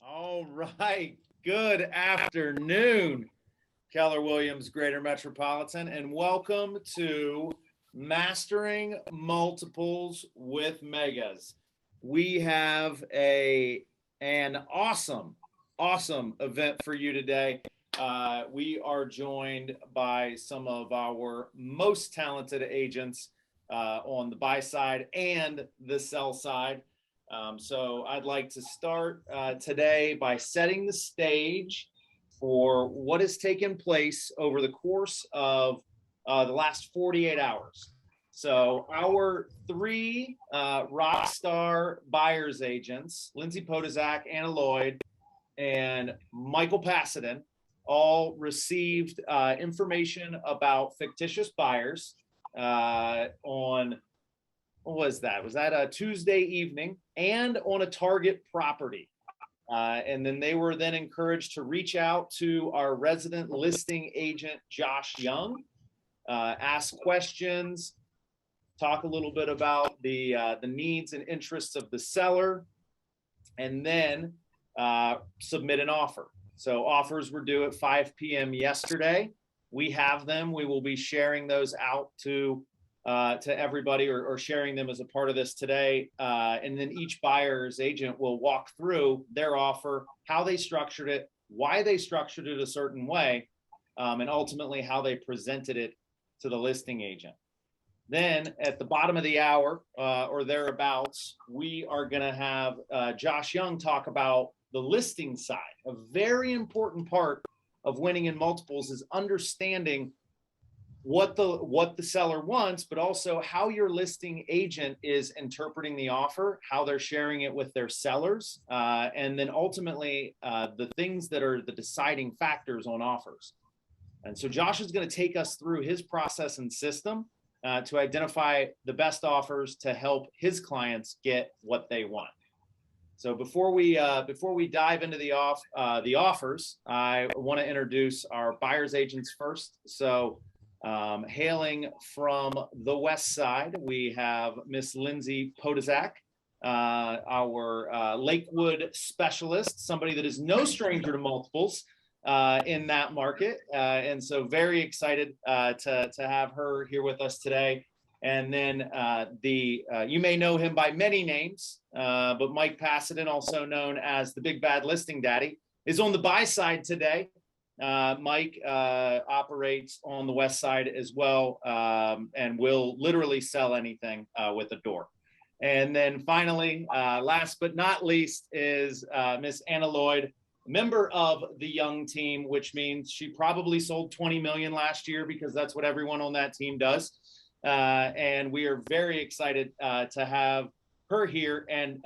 All right. Good afternoon, Keller Williams Greater Metropolitan, and welcome to Mastering Multiples with Megas. We have an awesome event for you today. We are joined by some of our most talented agents on the buy side and the sell side. So I'd like to start today by setting the stage for what has taken place over the course of the last 48 hours. So our three rock star buyer's agents, Linzie, Potoczak, Lloyd, and Michael Pasadyn, all received information about fictitious buyers on, what was that? Was that a Tuesday evening, and on a target property? And then they were then encouraged to reach out to our resident listing agent, Josh Young, ask questions, talk a little bit about the needs and interests of the seller, and then submit an offer. So offers were due at 5 p.m. yesterday. We have them. We will be sharing those out to everybody, or sharing them as a part of this today. And then each buyer's agent will walk through their offer, how they structured it, why they structured it a certain way, and ultimately how they presented it to the listing agent. Then at the bottom of the hour or thereabouts, we are going to have Josh Young talk about the listing side. A very important part of winning in multiples is understanding what the seller wants, but also how your listing agent is interpreting the offer, how they're sharing it with their sellers, and then ultimately the things that are the deciding factors on offers. And so Josh is going to take us through his process and system to identify the best offers to help his clients get what they want. So before we dive into the offers, I want to introduce our buyer's agents first. So hailing from the west side, we have Miss Linzie Potoczak, our Lakewood specialist, somebody that is no stranger to multiples in that market. And so very excited to have her here with us today. And then you may know him by many names, but Mike Pasadyn, also known as the Big Bad Listing Daddy, is on the buy side today. Mike operates on the west side as well, and will literally sell anything with a door. And then finally, last but not least, is Miss Lloyd, member of the Young team, which means she probably sold 20 million last year, because that's what everyone on that team does. And we are very excited to have her here. And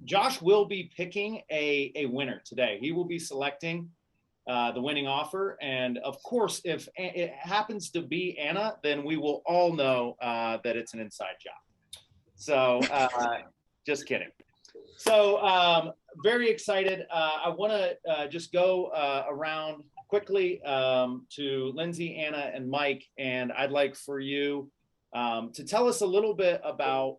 Josh will be picking a winner today. He will be selecting the winning offer. And of course, if it happens to be Anna, then we will all know that it's an inside job. So just kidding. So very excited. I want to just go around quickly to Linzie, Anna, and Mike. And I'd like for you to tell us a little bit about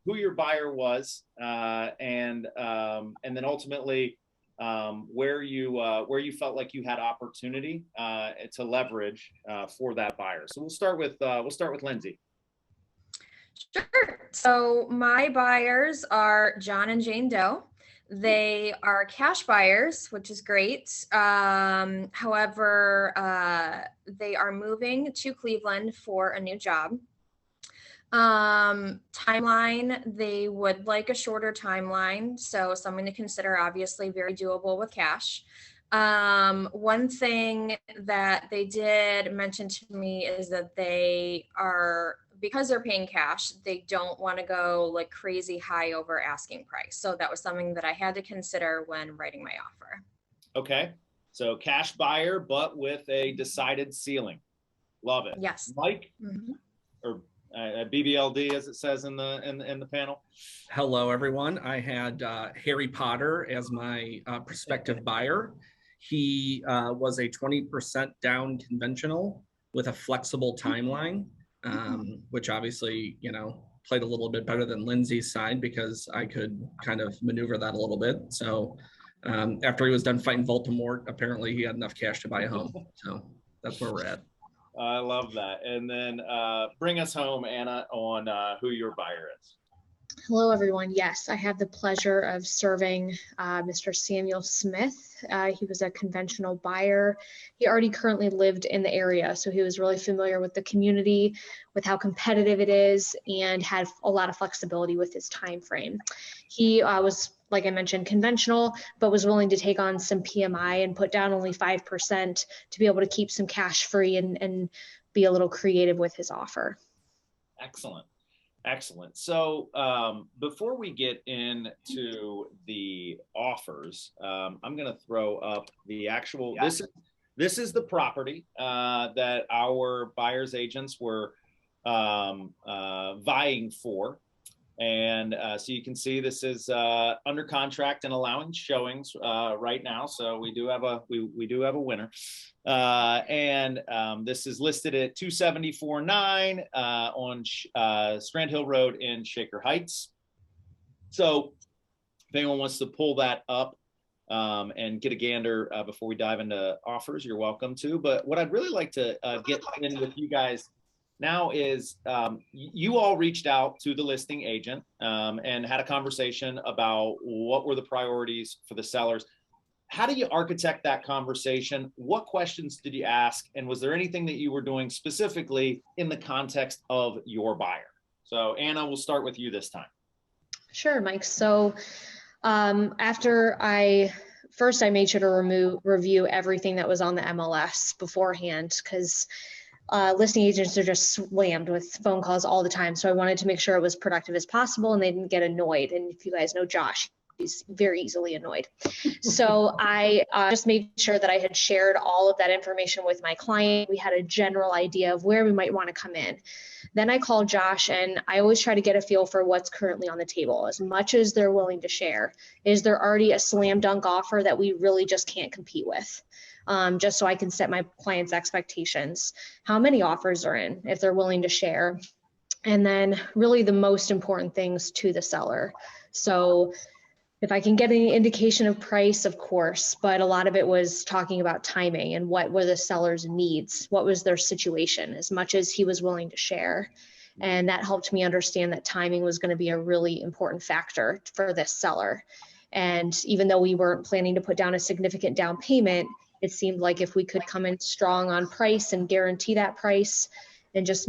who your buyer was, and then ultimately where you felt like you had opportunity to leverage for that buyer. So we'll start with Linzie. Sure. So my buyers are John and Jane Doe. They are cash buyers, which is great. However, they are moving to Cleveland for a new job. Timeline, they would like a shorter timeline, so something to consider, obviously very doable with cash. One thing that they did mention to me is that they are, because they're paying cash, they don't want to go like crazy high over asking price. So that was something that I had to consider when writing my offer. Okay. So cash buyer, but with a decided ceiling. Love it. Yes. Mike, or BBLD, as it says in the panel. Hello, everyone. I had Harry Potter as my prospective buyer. He was a 20% down conventional with a flexible timeline, which obviously, played a little bit better than Lindsay's side because I could kind of maneuver that a little bit. So After he was done fighting Voldemort, apparently he had enough cash to buy a home. So that's where we're at. I love that. And then bring us home, Anna, on who your buyer is. Hello, everyone. Yes, I have the pleasure of serving Mr. Samuel Smith. He was a conventional buyer. He already currently lived in the area, so he was really familiar with the community, with how competitive it is, and had a lot of flexibility with his time frame. He was, like I mentioned, conventional, but was willing to take on some PMI and put down only 5% to be able to keep some cash free and be a little creative with his offer. Excellent. Excellent. So before we get into the offers, I'm going to throw up the actual, this is the property that our buyer's agents were vying for. And so you can see this is under contract and allowing showings right now. So we do have a winner. And this is listed at 274.9 on Strand Hill Road in Shaker Heights. So if anyone wants to pull that up and get a gander before we dive into offers, you're welcome to. But what I'd really like to get in with you guys now is you all reached out to the listing agent and had a conversation about what were the priorities for the sellers. How do you architect that conversation? What questions did you ask? And was there anything that you were doing specifically in the context of your buyer? So Anna, we'll start with you this time. Sure, Mike. So after I made sure to review everything that was on the MLS beforehand, because listing agents are just slammed with phone calls all the time. So I wanted to make sure it was productive as possible and they didn't get annoyed. And if you guys know Josh, he's very easily annoyed. So I just made sure that I had shared all of that information with my client. We had a general idea of where we might want to come in. Then I called Josh, and I always try to get a feel for what's currently on the table, as much as they're willing to share. Is there already a slam dunk offer that we really just can't compete with? Just so I can set my clients' expectations. How many offers are in, if they're willing to share? And then really the most important things to the seller. So if I can get any indication of price, of course, but a lot of it was talking about timing and what were the seller's needs, what was their situation, as much as he was willing to share. And that helped me understand that timing was going to be a really important factor for this seller. And even though we weren't planning to put down a significant down payment, it seemed like if we could come in strong on price and guarantee that price and just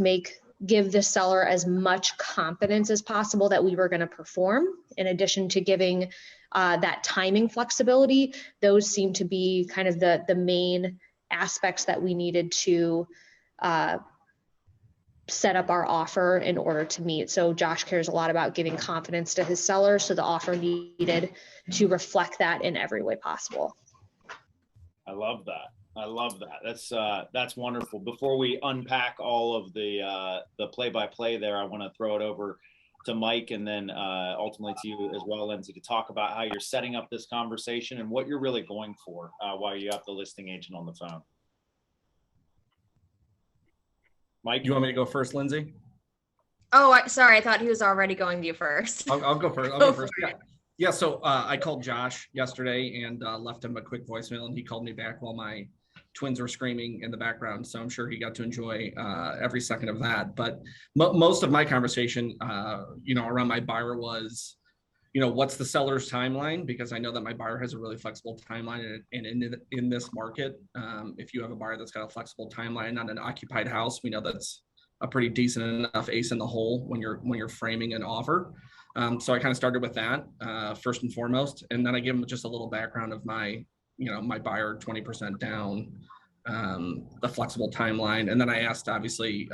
give the seller as much confidence as possible that we were going to perform, in addition to giving that timing flexibility, those seem to be kind of the main aspects that we needed to set up our offer in order to meet. So Josh cares a lot about giving confidence to his seller, so the offer needed to reflect that in every way possible. I love that. I love that. That's wonderful. Before we unpack all of the play-by-play there, I want to throw it over to Mike and then ultimately to you as well, Lindsay, to talk about how you're setting up this conversation and what you're really going for while you have the listing agent on the phone. Mike? You want me to go first, Lindsay? Oh, sorry. I thought he was already going to you first. I'll go first. I'll go first. Yeah. So I called Josh yesterday and left him a quick voicemail, and he called me back while my twins were screaming in the background. So I'm sure he got to enjoy every second of that. But most of my conversation, around my buyer was, what's the seller's timeline? Because I know that my buyer has a really flexible timeline, and in this market, if you have a buyer that's got a flexible timeline on an occupied house, we know that's a pretty decent enough ace in the hole when you're framing an offer. So I kind of started with that first and foremost, and then I give them just a little background of my buyer 20% down, the flexible timeline. And then I asked, obviously,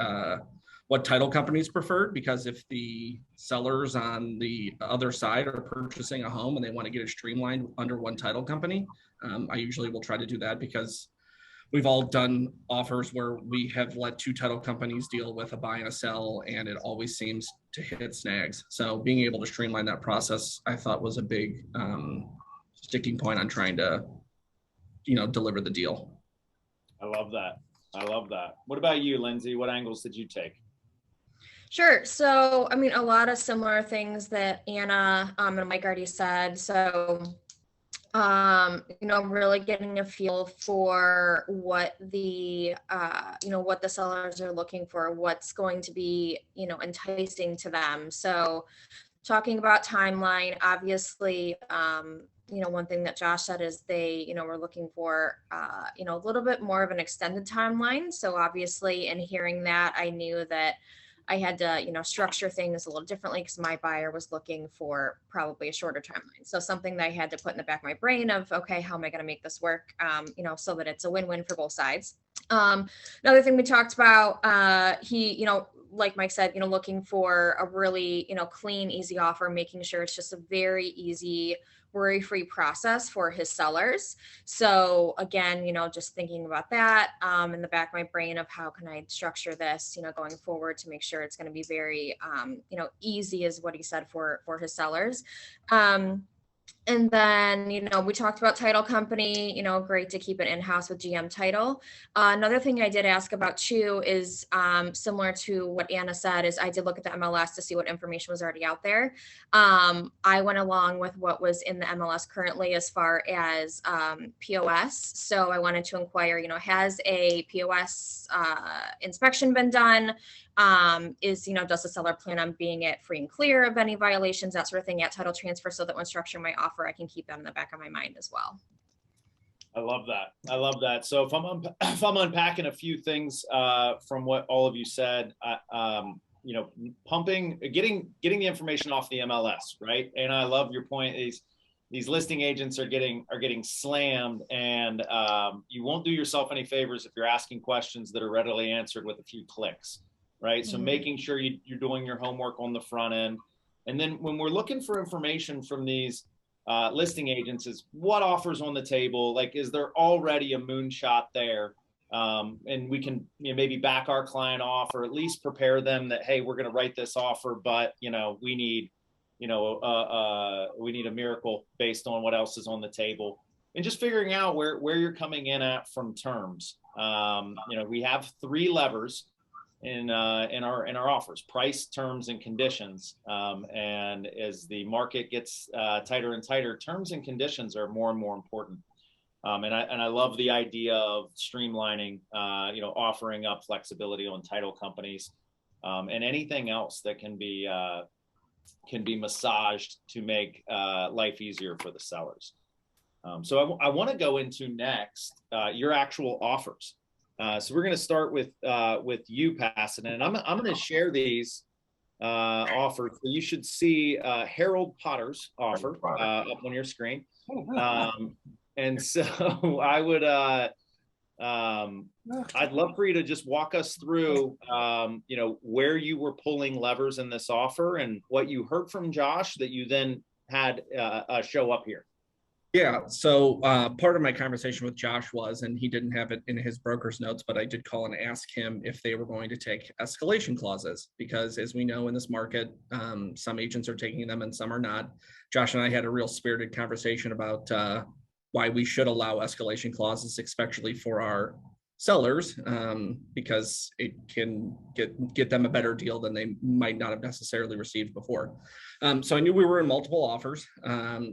what title companies preferred, because if the sellers on the other side are purchasing a home and they want to get it streamlined under one title company, I usually will try to do that, because we've all done offers where we have let two title companies deal with a buy and a sell, and it always seems to hit snags. So being able to streamline that process, I thought, was a big sticking point on trying to, deliver the deal. I love that. I love that. What about you, Lindsay? What angles did you take? Sure. So, a lot of similar things that Anna and Mike already said. So Really getting a feel for what the, what the sellers are looking for, what's going to be, enticing to them. So talking about timeline, obviously, one thing that Josh said is they, were looking for, a little bit more of an extended timeline. So obviously in hearing that, I knew that I had to, structure things a little differently because my buyer was looking for probably a shorter timeline. So something that I had to put in the back of my brain of, okay, how am I going to make this work, so that it's a win-win for both sides. Another thing we talked about, he, like Mike said, looking for a really, clean, easy offer, making sure it's just a very easy, worry-free process for his sellers. So again, just thinking about that in the back of my brain of how can I structure this, going forward to make sure it's going to be very, easy is what he said for his sellers. And then, we talked about title company, great to keep it in-house with GM title. Another thing I did ask about too is similar to what Anna said is I did look at the MLS to see what information was already out there. I went along with what was in the MLS currently as far as POS. So I wanted to inquire, has a POS inspection been done? Does the seller plan on being it free and clear of any violations, that sort of thing at title transfer, so that when structuring my offer, I can keep that in the back of my mind as well. I love that. I love that. So if I'm unpacking a few things from what all of you said, getting the information off the MLS, right? And I love your point. These listing agents are getting slammed, and you won't do yourself any favors if you're asking questions that are readily answered with a few clicks, right? Mm-hmm. So making sure you're doing your homework on the front end. And then when we're looking for information from these listing agents is what offers on the table, like is there already a moonshot there, and we can maybe back our client off or at least prepare them that, hey, we're going to write this offer, but we need a miracle based on what else is on the table, and just figuring out where you're coming in at from terms. We have 3 levers in our offers: price, terms, and conditions. And as the market gets tighter and tighter, terms and conditions are more and more important. And I love the idea of streamlining, offering up flexibility on title companies, and anything else that can be massaged to make life easier for the sellers. So I want to go into next your actual offers. So we're going to start with you, Pasadyn, and I'm going to share these offers. So you should see Harold Potter's offer up on your screen. And so I would I'd love for you to just walk us through where you were pulling levers in this offer and what you heard from Josh that you then had show up here. Yeah, so part of my conversation with Josh was, and he didn't have it in his broker's notes, but I did call and ask him if they were going to take escalation clauses, because as we know in this market, some agents are taking them and some are not. Josh and I had a real spirited conversation about why we should allow escalation clauses, especially for our sellers, because it can get them a better deal than they might not have necessarily received before. So I knew we were in multiple offers.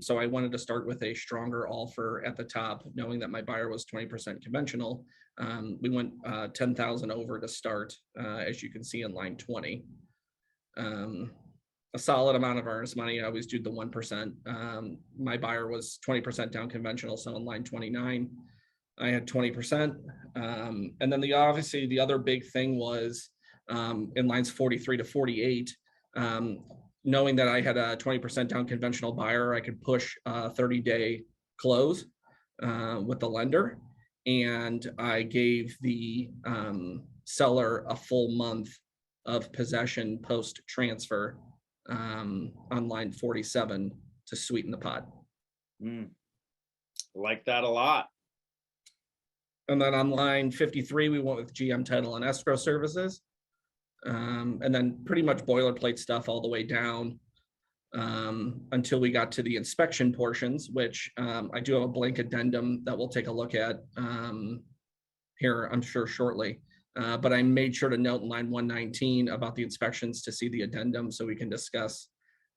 So I wanted to start with a stronger offer at the top, knowing that my buyer was 20% conventional. We went 10,000 over to start, as you can see in line 20. A solid amount of earnest money. I always do the 1%. My buyer was 20% down conventional, so in line 29. I had 20%. And then obviously the other big thing was in lines 43 to 48, knowing that I had a 20% down conventional buyer, I could push a 30-day close with the lender. And I gave the seller a full month of possession post-transfer on line 47 to sweeten the pot. Like that a lot. And then on line 53, we went with GM title and escrow services. And then pretty much boilerplate stuff all the way down until we got to the inspection portions, which I do have a blank addendum that we'll take a look at here, I'm sure, shortly. But I made sure to note in line 119 about the inspections to see the addendum so we can discuss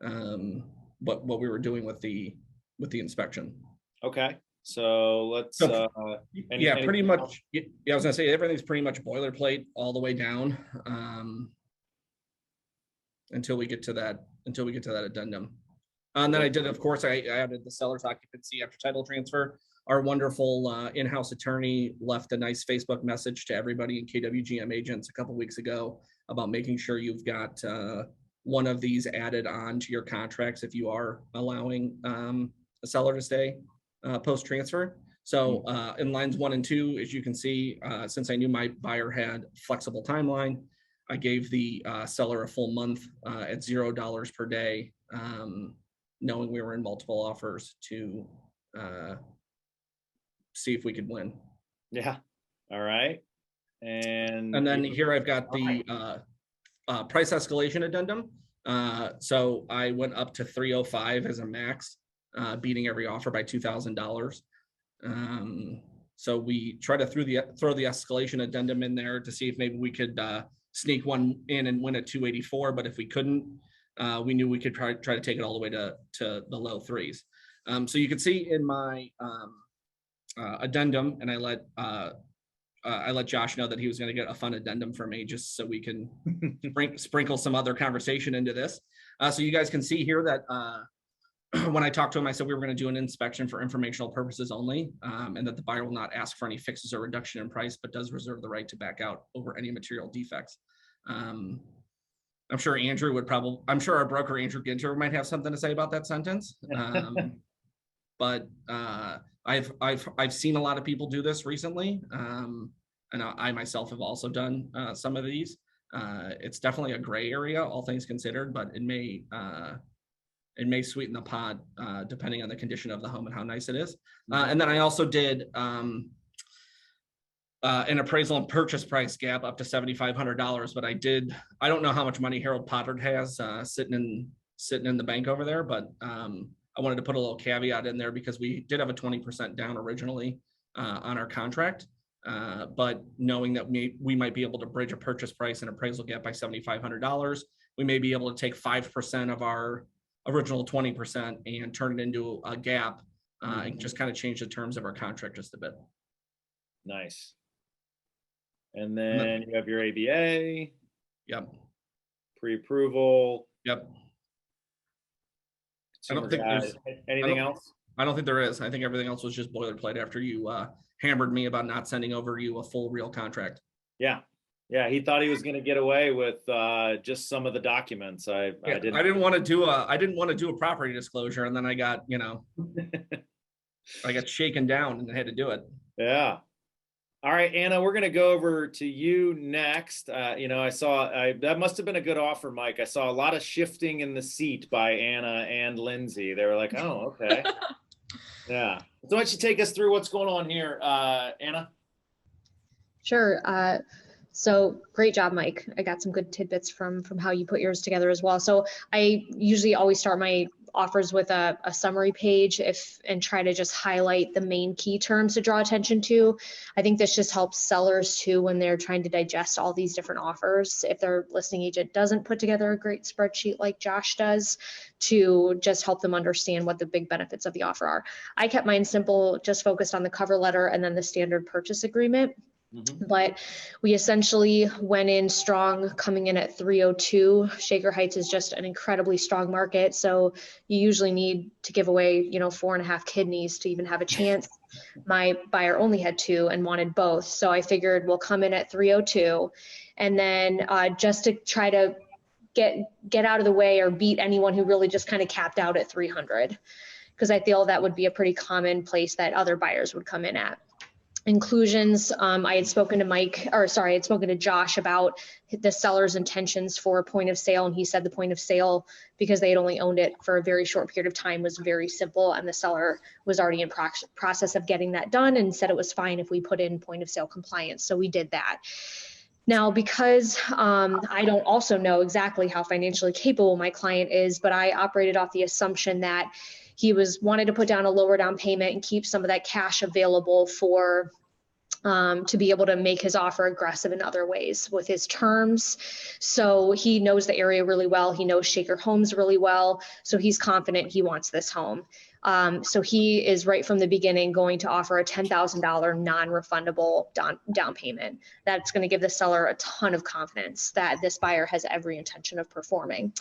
what we were doing with the inspection. Okay. So let's, So, any pretty much. Yeah, I was gonna say everything's pretty much boilerplate all the way down until we get to that addendum. And then I did, of course, I added the seller's occupancy after title transfer. Our wonderful in-house attorney left a nice Facebook message to everybody in KWGM agents a couple weeks ago about making sure you've got one of these added on to your contracts if you are allowing a seller to stay post-transfer. So in lines 1 and 2, as you can see, since I knew my buyer had flexible timeline, I gave the seller a full month at $0 per day, knowing we were in multiple offers to see if we could win. Yeah. All right. And then here I've got the price escalation addendum. So I went up to 305 as a max, beating every offer by $2,000. So we try to throw the escalation addendum in there to see if maybe we could sneak one in and win at 284. But if we couldn't, we knew we could try to take it all the way to the low threes. So you can see in my addendum, and I let Josh know that he was going to get a fun addendum from me just so we can sprinkle some other conversation into this. So you guys can see here that when I talked to him, I said we were going to do an inspection for informational purposes only, and that the buyer will not ask for any fixes or reduction in price, but does reserve the right to back out over any material defects. I'm sure I'm sure our broker Andrew Ginter might have something to say about that sentence. But I've seen a lot of people do this recently, and I myself have also done some of these. It's definitely a gray area, all things considered, but it may sweeten the pot depending on the condition of the home and how nice it is. And then I also did an appraisal and purchase price gap up to $7,500, but I don't know how much money Harold Potter has sitting in the bank over there, but I wanted to put a little caveat in there because we did have a 20% down originally on our contract, but knowing that we might be able to bridge a purchase price and appraisal gap by $7,500, we may be able to take 5% of our original 20% and turn it into a gap and just kind of change the terms of our contract just a bit. Nice. And then you have your ABA. Yep. Pre-approval. Yep. I don't think there's anything else. I don't think there is. I think everything else was just boilerplate after you hammered me about not sending over you a full real contract. Yeah. Yeah, he thought he was going to get away with just some of the documents. I didn't want to do a property disclosure, and then I got I got shaken down and I had to do it. Yeah. All right, Anna, we're going to go over to you next. I saw that must have been a good offer, Mike. I saw a lot of shifting in the seat by Anna and Lindsay. They were like, "Oh, okay." Yeah. So why don't you take us through what's going on here, Anna? Sure. So great job, Mike. I got some good tidbits from how you put yours together as well. So I usually always start my offers with a summary page and try to just highlight the main key terms to draw attention to. I think this just helps sellers too when they're trying to digest all these different offers. If their listing agent doesn't put together a great spreadsheet like Josh does, to just help them understand what the big benefits of the offer are. I kept mine simple, just focused on the cover letter and then the standard purchase agreement. But we essentially went in strong, coming in at 302. Shaker Heights is just an incredibly strong market. So you usually need to give away, 4.5 kidneys to even have a chance. My buyer only had 2 and wanted both. So I figured we'll come in at 302. And then just to try to get out of the way or beat anyone who really just kind of capped out at 300. Because I feel that would be a pretty common place that other buyers would come in at. Inclusions, I had spoken to Josh about the seller's intentions for a point of sale, and he said the point of sale, because they had only owned it for a very short period of time, was very simple, and the seller was already in process of getting that done and said it was fine if we put in point of sale compliance. So we did that. Now, because I don't also know exactly how financially capable my client is, but I operated off the assumption that he wanted to put down a lower down payment and keep some of that cash available for to be able to make his offer aggressive in other ways with his terms. So he knows the area really well. He knows Shaker Homes really well. So he's confident he wants this home. So he is right from the beginning going to offer a $10,000 non-refundable down payment. That's going to give the seller a ton of confidence that this buyer has every intention of performing.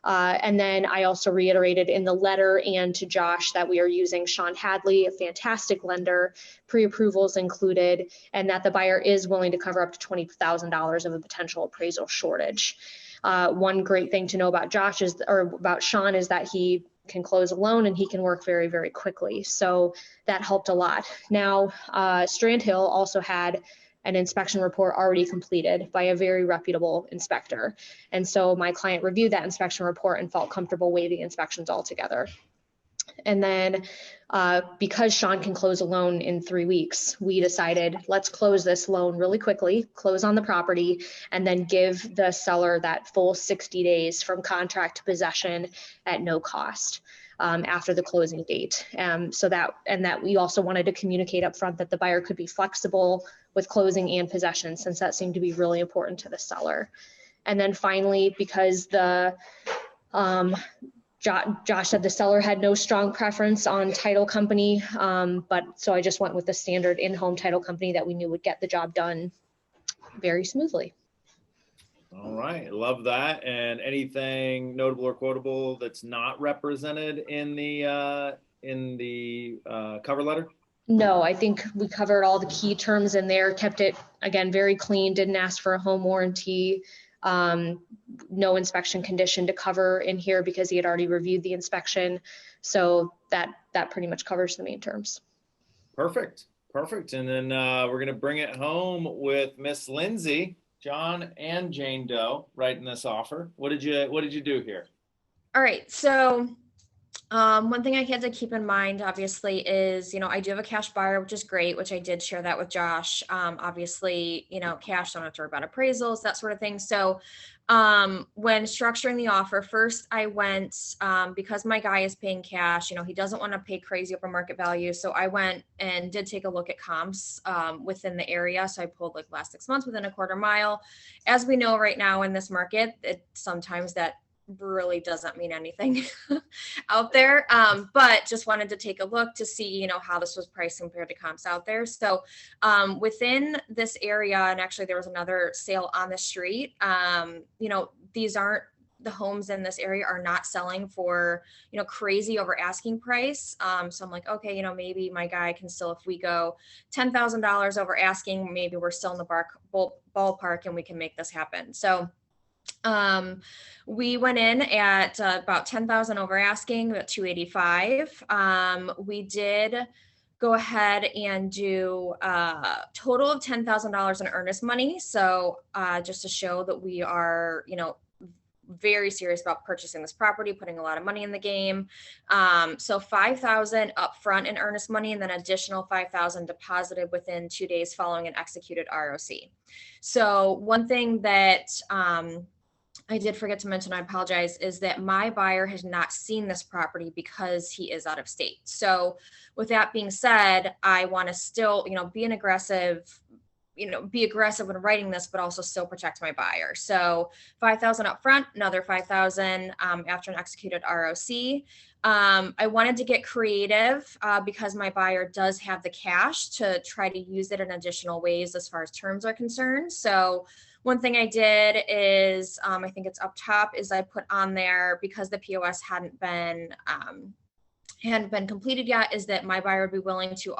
And then I also reiterated in the letter and to Josh that we are using Sean Hadley, a fantastic lender, pre-approvals included, and that the buyer is willing to cover up to $20,000 of a potential appraisal shortage. One great thing to know about about Sean is that he can close a loan and he can work very, very quickly. So that helped a lot. Now, Strand Hill also had an inspection report already completed by a very reputable inspector. And so my client reviewed that inspection report and felt comfortable waiving inspections altogether. And then because Sean can close a loan in 3 weeks, we decided let's close this loan really quickly, close on the property, and then give the seller that full 60 days from contract to possession at no cost after the closing date. That we also wanted to communicate up front that the buyer could be flexible with closing and possession, since that seemed to be really important to the seller. And then finally, because Josh said the seller had no strong preference on title company, so I just went with the standard in-home title company that we knew would get the job done very smoothly. All right, love that. And anything notable or quotable that's not represented in the cover letter? No, I think we covered all the key terms in there, kept it, again, very clean, didn't ask for a home warranty, no inspection condition to cover in here because he had already reviewed the inspection. So that pretty much covers the main terms. Perfect. And then we're going to bring it home with Miss Linzie, John and Jane Doe writing this offer. What did you do here? All right. So one thing I had to keep in mind, obviously, is, I do have a cash buyer, which is great, which I did share that with Josh. Obviously, cash, don't have to worry about appraisals, that sort of thing. So when structuring the offer, first I went, because my guy is paying cash, he doesn't want to pay crazy over market value. So I went and did take a look at comps within the area. So I pulled like last 6 months within a quarter mile. As we know right now in this market, sometimes that really doesn't mean anything out there, but just wanted to take a look to see how this was priced compared to comps out there. So within this area, and actually there was another sale on the street, the homes in this area are not selling for crazy over asking price. So I'm like, okay, maybe my guy can still, if we go $10,000 over asking, maybe we're still in the ballpark and we can make this happen. So we went in at about 10,000 over asking, about 285. We did go ahead and do a total of $10,000 in earnest money. So just to show that we are, very serious about purchasing this property, putting a lot of money in the game. So 5,000 upfront in earnest money, and then additional 5,000 deposited within 2 days following an executed ROC. So one thing that I did forget to mention, I apologize, is that my buyer has not seen this property because he is out of state. So with that being said, I want to still, be aggressive when writing this, but also still protect my buyer. So 5,000 up front, another 5,000 after an executed ROC. I wanted to get creative because my buyer does have the cash to try to use it in additional ways as far as terms are concerned. So one thing I did is, I think it's up top, is I put on there, because the POS hadn't been completed yet, is that my buyer would be willing to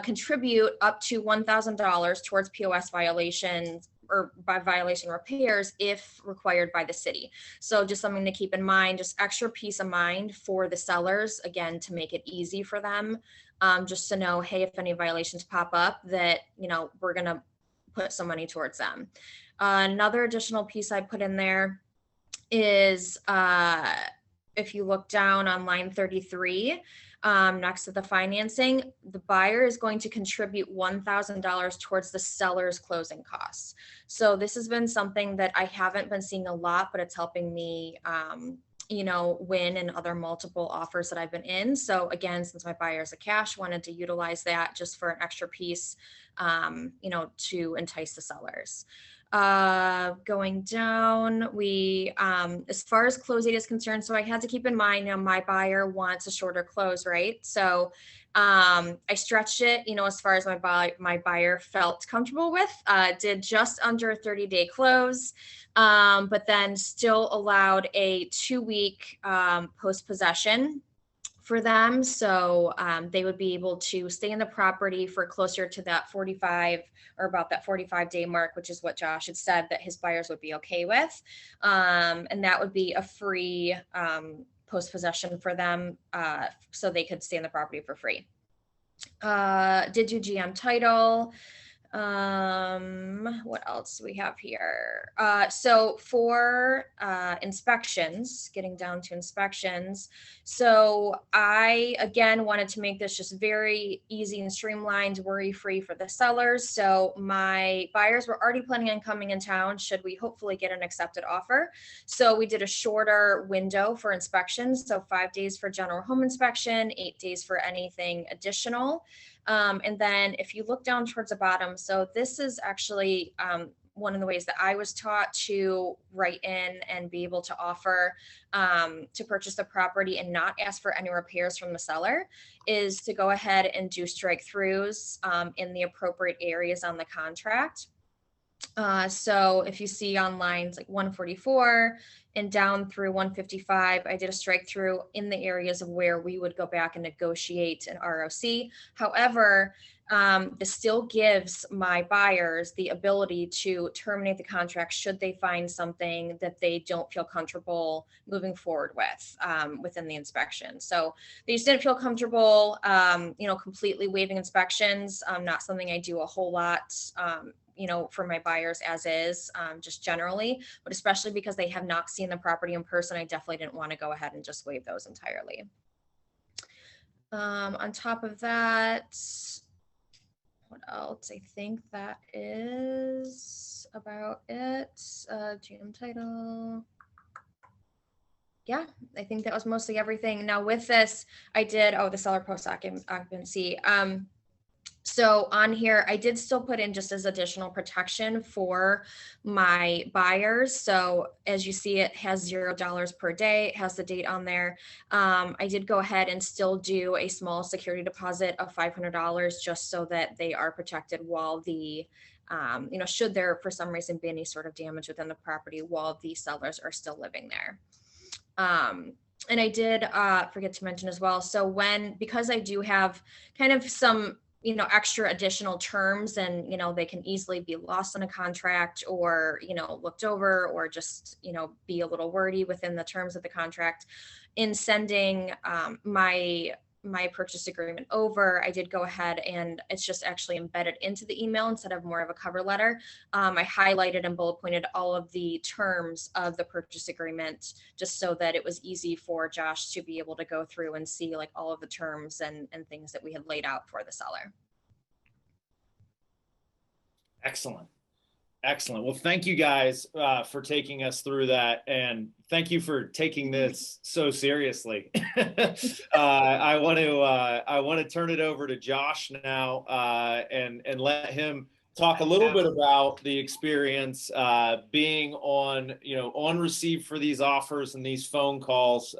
contribute up to $1,000 towards POS violations or by violation repairs if required by the city. So just something to keep in mind, just extra peace of mind for the sellers, again, to make it easy for them, just to know, hey, if any violations pop up, that, we're going to put some money towards them. Another additional piece I put in there is, if you look down on line 33, next to the financing, the buyer is going to contribute $1,000 towards the seller's closing costs. So this has been something that I haven't been seeing a lot, but it's helping me, win in other multiple offers that I've been in. So again, since my buyer is a cash, wanted to utilize that just for an extra piece, to entice the sellers. Going down, we, as far as close date is concerned, so I had to keep in mind, my buyer wants a shorter close, right? So I stretched it, as far as my buyer felt comfortable with, did just under a 30-day close, but then still allowed a 2-week post-possession for them. So they would be able to stay in the property for closer to that 45 or about that 45-day mark, which is what Josh had said that his buyers would be okay with. And that would be a free post-possession for them, so they could stay in the property for free. Did do GM title. What else do we have here? So for inspections, getting down to inspections. So I, again, wanted to make this just very easy and streamlined, worry-free for the sellers. So my buyers were already planning on coming in town should we hopefully get an accepted offer. So we did a shorter window for inspections. So 5 days for general home inspection, 8 days for anything additional. And then if you look down towards the bottom, so this is actually one of the ways that I was taught to write in and be able to offer to purchase the property and not ask for any repairs from the seller, is to go ahead and do strike throughs in the appropriate areas on the contract. So if you see on lines like 144 and down through 155, I did a strike through in the areas of where we would go back and negotiate an ROC. However, this still gives my buyers the ability to terminate the contract should they find something that they don't feel comfortable moving forward with within the inspection. So they just didn't feel comfortable, completely waiving inspections. Not something I do a whole lot. For my buyers as is, just generally, but especially because they have not seen the property in person, I definitely didn't want to go ahead and just waive those entirely. On top of that, what else? I think that is about it. GM title. Yeah, I think that was mostly everything. Now with this, I did, the seller post occupancy. So on here, I did still put in just as additional protection for my buyers. So as you see, it has $0 per day. It has the date on there. I did go ahead and still do a small security deposit of $500 just so that they are protected while the, should there for some reason be any sort of damage within the property while the sellers are still living there. And I did forget to mention as well. So because I do have kind of some extra additional terms and, they can easily be lost in a contract or, looked over or just, be a little wordy within the terms of the contract. In sending my purchase agreement over, I did go ahead and it's just actually embedded into the email instead of more of a cover letter. I highlighted and bullet pointed all of the terms of the purchase agreement just so that it was easy for Josh to be able to go through and see like all of the terms and things that we had laid out for the seller. Excellent. Excellent. Well, thank you guys for taking us through that. And thank you for taking this so seriously. I want to turn it over to Josh now and let him talk a little bit about the experience being on receive for these offers and these phone calls.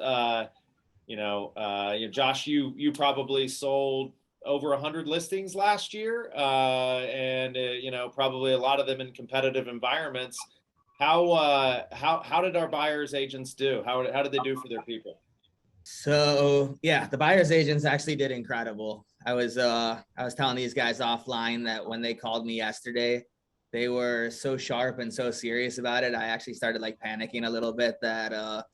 Josh, you probably sold over 100 listings last year, and probably a lot of them in competitive environments. How did our buyers agents do? How did they do for their people? So yeah, the buyers agents actually did incredible. I was telling these guys offline that when they called me yesterday, they were so sharp and so serious about it. I actually started like panicking a little bit that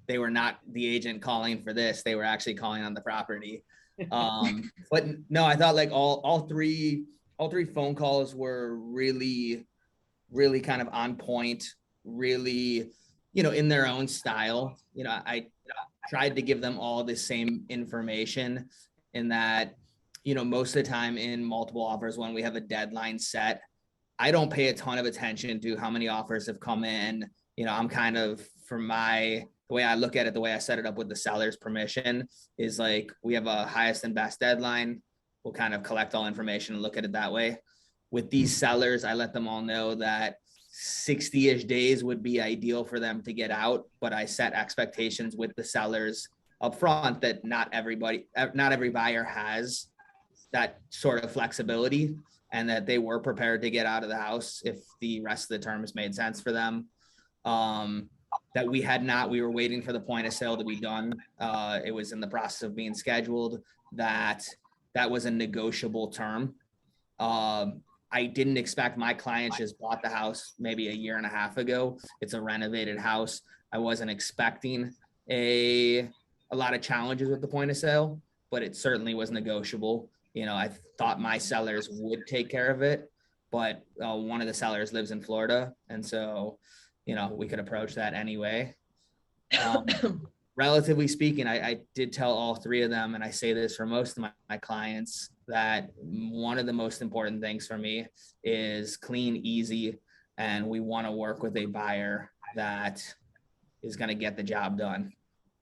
they were not the agent calling for this. They were actually calling on the property. But no, I thought like all three phone calls were really, really kind of on point, really, in their own style. I tried to give them all the same information in that, most of the time in multiple offers, when we have a deadline set, I don't pay a ton of attention to how many offers have come in. I'm kind of, the way I look at it, the way I set it up with the seller's permission is like, we have a highest and best deadline. We'll kind of collect all information and look at it that way. With these sellers, I let them all know that, 60-ish days would be ideal for them to get out, but I set expectations with the sellers up front that not every buyer has that sort of flexibility, and that they were prepared to get out of the house if the rest of the terms made sense for them. That we were waiting for the point of sale to be done. It was in the process of being scheduled. That was a negotiable term. I didn't expect, my client just bought the house maybe a year and a half ago. It's a renovated house. I wasn't expecting a lot of challenges with the point of sale, but it certainly was negotiable. I thought my sellers would take care of it, but one of the sellers lives in Florida. And so, we could approach that anyway. Relatively speaking, I did tell all three of them, and I say this for most of my clients, that one of the most important things for me is clean, easy, and we want to work with a buyer that is going to get the job done.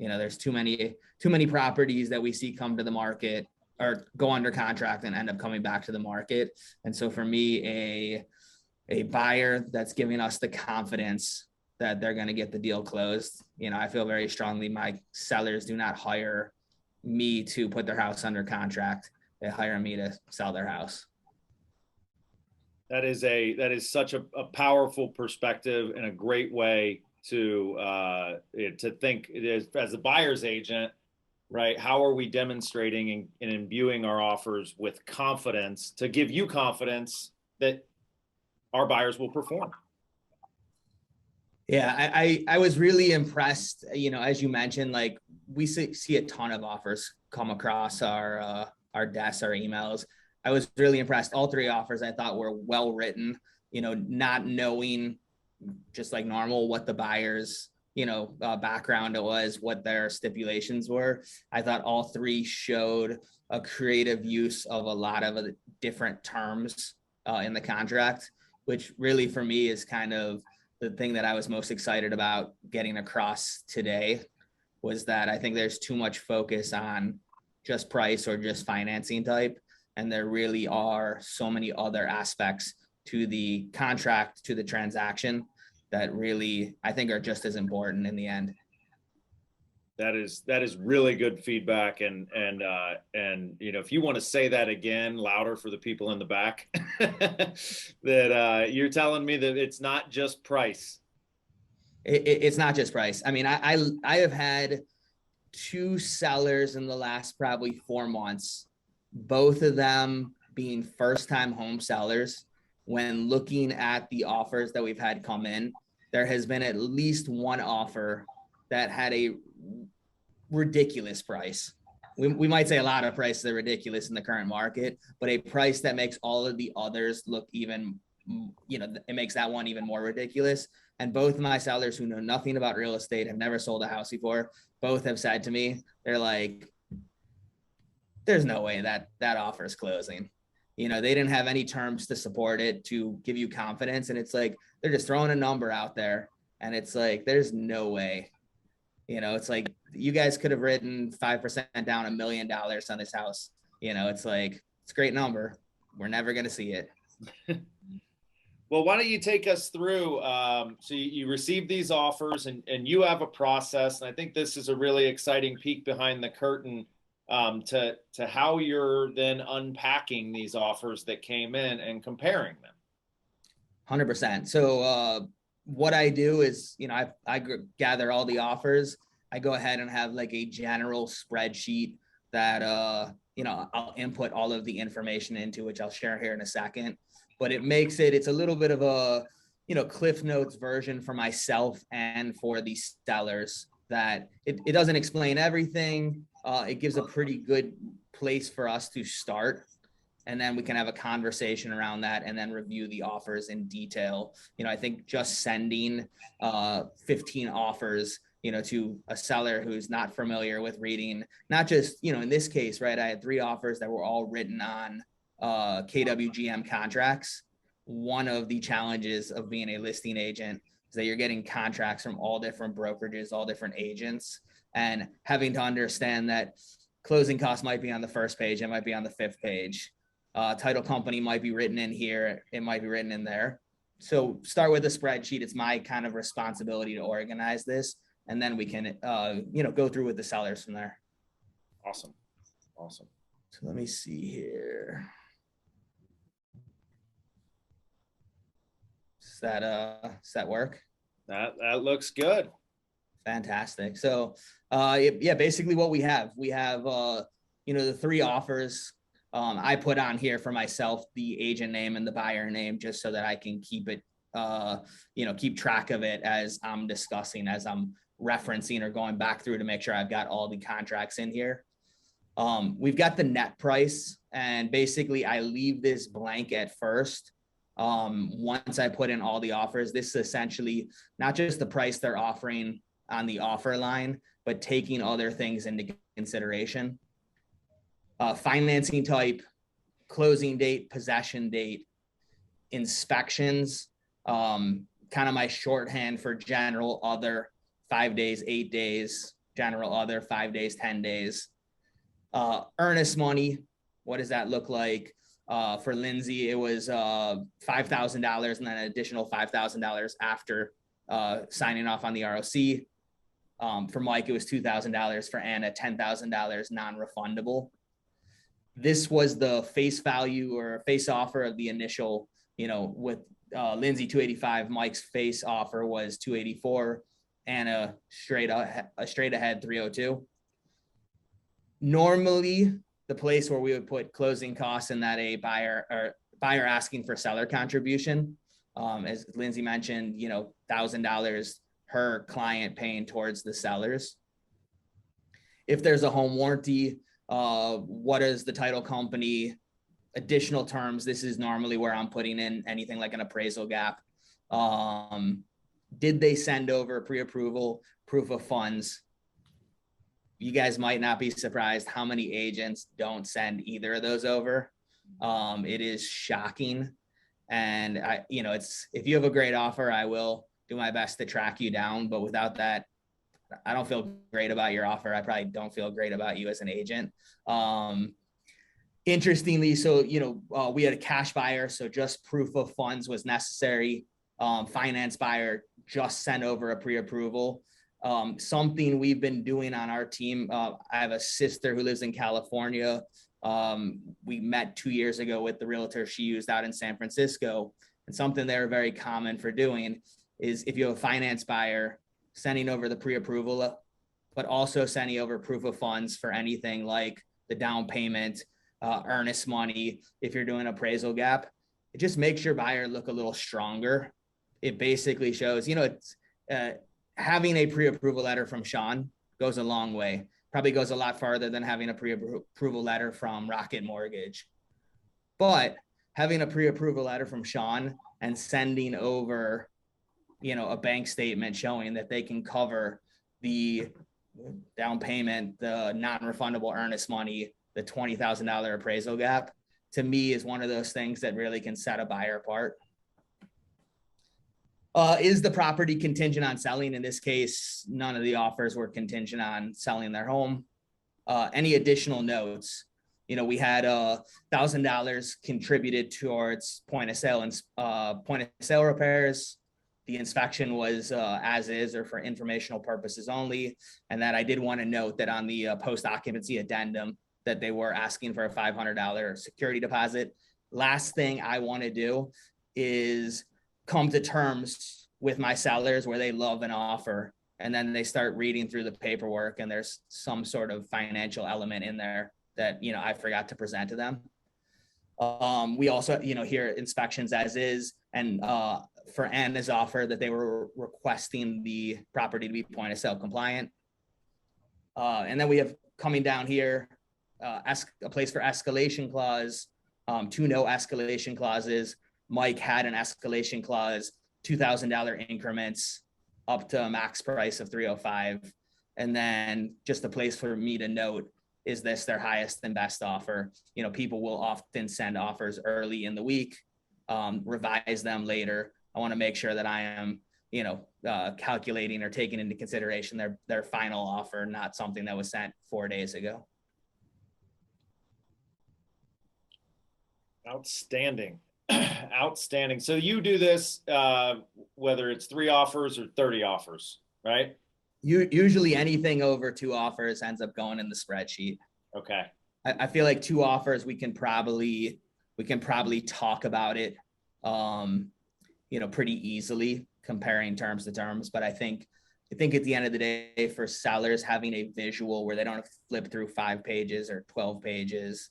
There's too many properties that we see come to the market or go under contract and end up coming back to the market. And so for me, a buyer that's giving us the confidence that they're going to get the deal closed. I feel very strongly my sellers do not hire me to put their house under contract. They hire me to sell their house. That is such a powerful perspective and a great way to think as a buyer's agent, right? How are we demonstrating and imbuing our offers with confidence to give you confidence that our buyers will perform? Yeah, I was really impressed. As you mentioned, like we see a ton of offers come across our desks, our emails. I was really impressed. All three offers I thought were well written. Not knowing, just like normal, what the buyer's background was, what their stipulations were. I thought all three showed a creative use of a lot of different terms in the contract, which really for me is kind of the thing that I was most excited about getting across today, was that I think there's too much focus on just price or just financing type. And there really are so many other aspects to the contract, to the transaction, that really I think are just as important in the end. That is really good feedback, and if you want to say that again louder for the people in the back, that you're telling me that it's not just price. It's not just price. I mean, I have had two sellers in the last probably 4 months, both of them being first-time home sellers. When looking at the offers that we've had come in, there has been at least one offer that had a ridiculous price. We might say a lot of prices are ridiculous in the current market, but a price that makes all of the others look even, it makes that one even more ridiculous. And both of my sellers, who know nothing about real estate, have never sold a house before, both have said to me, they're like, there's no way that offer is closing. They didn't have any terms to support it, to give you confidence. And it's like, they're just throwing a number out there. And it's like, there's no way. It's like, you guys could have written 5% down $1 million on this house. It's like, it's a great number. We're never going to see it. Well, why don't you take us through, so you receive these offers and you have a process. And I think this is a really exciting peek behind the curtain to how you're then unpacking these offers that came in and comparing them. 100%. So what I do is, I gather all the offers. I go ahead and have like a general spreadsheet that, I'll input all of the information into, which I'll share here in a second. But it's a little bit of a, Cliff Notes version for myself and for the sellers, that it doesn't explain everything. It gives a pretty good place for us to start. And then we can have a conversation around that and then review the offers in detail. I think just sending 15 offers, to a seller who's not familiar with reading, not just, in this case, right, I had 3 offers that were all written on KWGM contracts. One of the challenges of being a listing agent is that you're getting contracts from all different brokerages, all different agents, and having to understand that closing costs might be on the first page, it might be on the 5th page. Title company might be written in here, it might be written in there. So start with a spreadsheet. It's my kind of responsibility to organize this, and then we can, go through with the sellers from there. Awesome. Awesome. So let me see here. Does that work? That looks good. Fantastic. So, basically what we have, the 3 offers. I put on here for myself the agent name and the buyer name, just so that I can keep it, keep track of it as I'm discussing, as I'm referencing or going back through to make sure I've got all the contracts in here. We've got the net price, and basically I leave this blank at first. Once I put in all the offers, this is essentially not just the price they're offering on the offer line, but taking other things into consideration. Financing type, closing date, possession date, inspections, kind of my shorthand for general other, 5 days, 8 days, general other, 5 days, 10 days. Earnest money, what does that look like? For Linzie, it was $5,000 and then an additional $5,000 after signing off on the ROC. For Mike, it was $2,000. For Anna, $10,000 non-refundable. This was the face value or face offer of the initial, with Linzie 285, Mike's face offer was 284, and a straight ahead 302. Normally, the place where we would put closing costs in that a buyer asking for seller contribution, as Linzie mentioned, $1,000 her client paying towards the sellers. If there's a home warranty, what is the title company? Additional terms, this is normally where I'm putting in anything like an appraisal gap. Did they send over pre-approval, proof of funds? You guys might not be surprised how many agents don't send either of those over. It is shocking. And it's, if you have a great offer, I will do my best to track you down. But without that, I don't feel great about your offer. I probably don't feel great about you as an agent. Interestingly, so, we had a cash buyer, so just proof of funds was necessary. Finance buyer just sent over a pre-approval. Something we've been doing on our team. I have a sister who lives in California. We met 2 years ago with the realtor she used out in San Francisco. And something they're very common for doing is, if you have a finance buyer, sending over the pre-approval, but also sending over proof of funds for anything like the down payment, earnest money. If you're doing appraisal gap, it just makes your buyer look a little stronger. It basically shows, having a pre-approval letter from Sean goes a long way. Probably goes a lot farther than having a pre-approval letter from Rocket Mortgage. But having a pre-approval letter from Sean and sending over, a bank statement showing that they can cover the down payment, the non-refundable earnest money, the $20,000 appraisal gap, to me is one of those things that really can set a buyer apart. Is the property contingent on selling? In this case, none of the offers were contingent on selling their home. Any additional notes? We had $1,000 contributed towards point of sale repairs. The inspection was as is or for informational purposes only. And that I did want to note that on the post-occupancy addendum that they were asking for a $500 security deposit. Last thing I want to do is come to terms with my sellers where they love an offer and then they start reading through the paperwork and there's some sort of financial element in there that, I forgot to present to them. We also, hear inspections as is, and for Anna's offer that they were requesting the property to be point of sale compliant. And then we have coming down here, a place for escalation clause, 2 no escalation clauses. Mike had an escalation clause, $2,000 increments up to a max price of $305. And then just a place for me to note, is this their highest and best offer? People will often send offers early in the week, revise them later. I want to make sure that I am, calculating or taking into consideration their final offer, not something that was sent 4 days ago. Outstanding. Outstanding. So you do this, whether it's 3 offers or 30 offers, right? Usually anything over 2 offers ends up going in the spreadsheet. Okay. I feel like 2 offers, we can probably talk about it, pretty easily comparing terms to terms. But I think at the end of the day, for sellers, having a visual where they don't have to flip through 5 pages or 12 pages,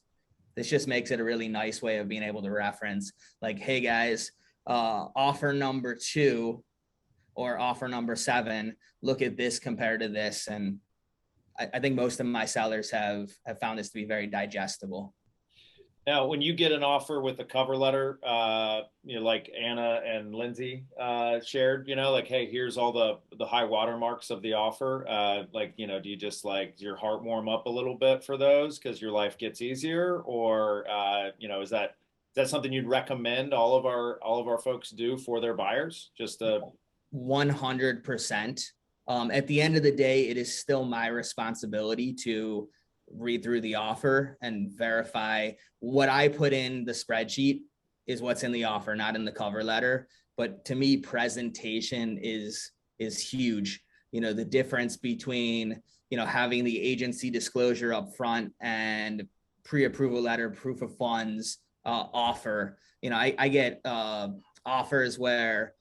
this just makes it a really nice way of being able to reference, like, hey guys, offer number 2 or offer number 7, look at this compared to this. And I think most of my sellers have found this to be very digestible. Now, when you get an offer with a cover letter, like Anna and Lindsay shared, like, hey, here's all the high watermarks of the offer. Do you just does your heart warm up a little bit for those because your life gets easier, or is that something you'd recommend all of our folks do for their buyers? Just 100%. At the end of the day, it is still my responsibility to read through the offer and verify what I put in the spreadsheet is what's in the offer, not in the cover letter. But to me, presentation is huge. The difference between, having the agency disclosure up front and pre-approval letter, proof of funds, offer. I get offers where,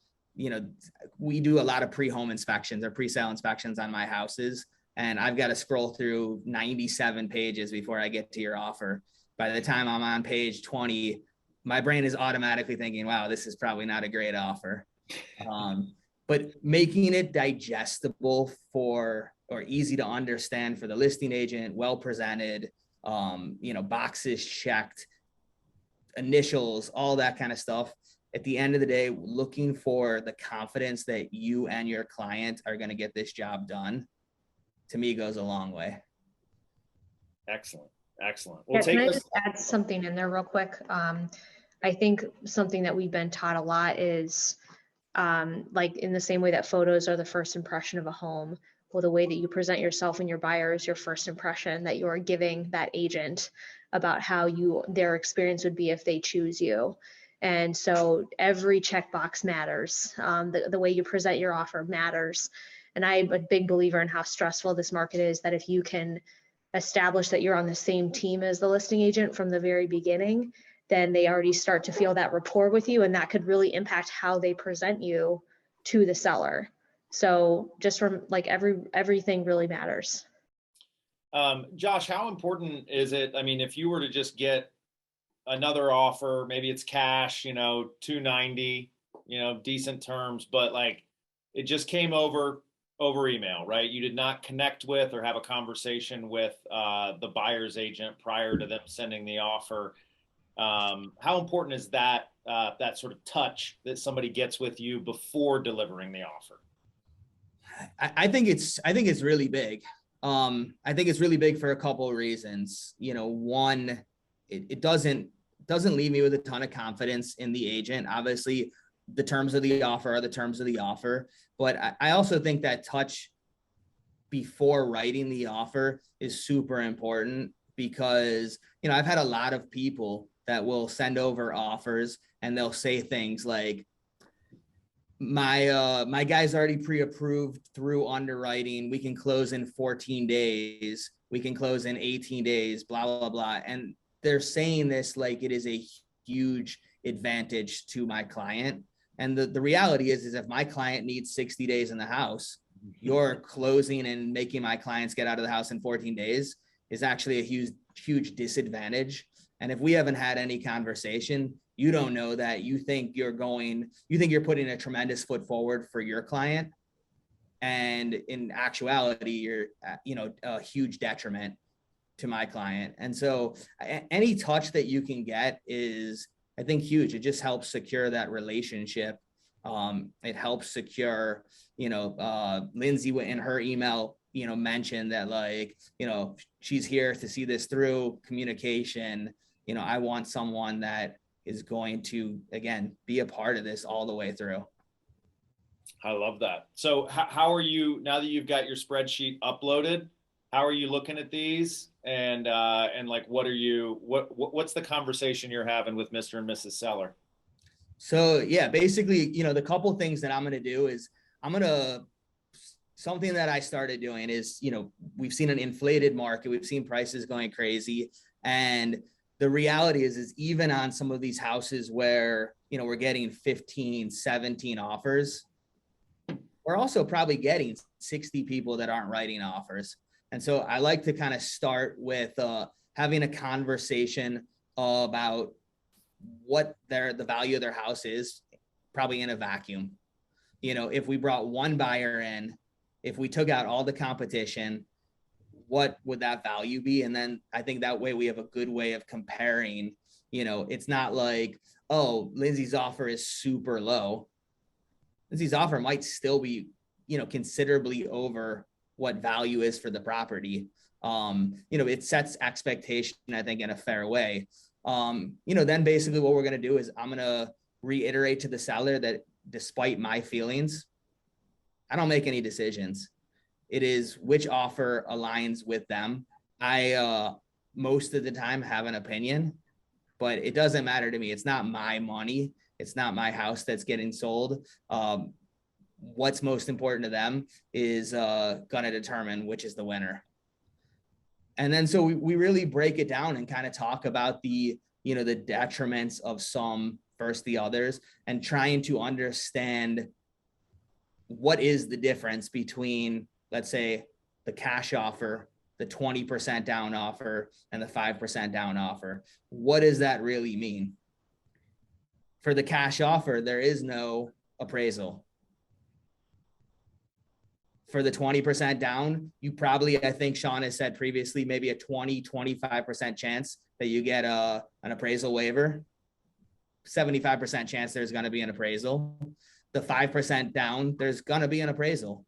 we do a lot of pre-home inspections or pre-sale inspections on my houses. And I've got to scroll through 97 pages before I get to your offer. By the time I'm on page 20, my brain is automatically thinking, wow, this is probably not a great offer. But making it digestible or easy to understand for the listing agent, well presented, boxes checked, initials, all that kind of stuff. At the end of the day, looking for the confidence that you and your client are going to get this job done, to me, goes a long way. Excellent. Well, can I just add something in there real quick? I think something that we've been taught a lot is like in the same way that photos are the first impression of a home, well, the way that you present yourself and your buyer is your first impression that you're giving that agent about how their experience would be if they choose you. And so every checkbox matters. The way you present your offer matters. And I'm a big believer in how stressful this market is, that if you can establish that you're on the same team as the listing agent from the very beginning, then they already start to feel that rapport with you, and that could really impact how they present you to the seller. So just from everything really matters. Josh, how important is it? I mean, if you were to just get another offer, maybe it's cash, $290, decent terms, but it just came over email, right? You did not connect with or have a conversation with the buyer's agent prior to them sending the offer. How important is that sort of touch that somebody gets with you before delivering the offer? I think it's really big. I think it's really big for a couple of reasons. One, it doesn't leave me with a ton of confidence in the agent. Obviously, the terms of the offer are the terms of the offer. But I also think that touch before writing the offer is super important because, I've had a lot of people that will send over offers and they'll say things like, my guy's already pre-approved through underwriting. We can close in 14 days. We can close in 18 days, blah, blah, blah. And they're saying this like it is a huge advantage to my client. And the reality is if my client needs 60 days in the house, your closing and making my clients get out of the house in 14 days is actually a huge disadvantage. And if we haven't had any conversation, you don't know that. You think you're putting a tremendous foot forward for your client. And in actuality, you're, a huge detriment to my client. And so any touch that you can get is, I think, huge. It just helps secure that relationship. It helps secure, Lindsay in her email, mentioned that she's here to see this through communication. I want someone that is going to, again, be a part of this all the way through. I love that. So how are you, now that you've got your spreadsheet uploaded, how are you looking at these? And what's the conversation you're having with Mr. and Mrs. Seller? So yeah, basically, the couple things that I'm going to do is something that I started doing is, we've seen an inflated market. We've seen prices going crazy. And the reality is even on some of these houses where, we're getting 15, 17 offers, we're also probably getting 60 people that aren't writing offers. And so I like to kind of start with having a conversation about what the value of their house is, probably in a vacuum. If we brought one buyer in, if we took out all the competition, what would that value be? And then I think that way we have a good way of comparing. It's not like, oh, Lindsay's offer is super low. Lindsay's offer might still be, considerably over what value is for the property. It sets expectation, I think, in a fair way. Then basically what we're going to do is I'm going to reiterate to the seller that despite my feelings, I don't make any decisions. It is which offer aligns with them. I, most of the time have an opinion, but it doesn't matter to me. It's not my money. It's not my house that's getting sold. What's most important to them is going to determine which is the winner. And then so we really break it down and kind of talk about the detriments of some versus the others, and trying to understand what is the difference between, let's say, the cash offer, the 20% down offer, and the 5% down offer. What does that really mean? For the cash offer, there is no appraisal. For the 20% down, you probably, I think Sean has said previously, maybe a 25% chance that you get an appraisal waiver. 75% chance there's going to be an appraisal. The 5% down, there's going to be an appraisal.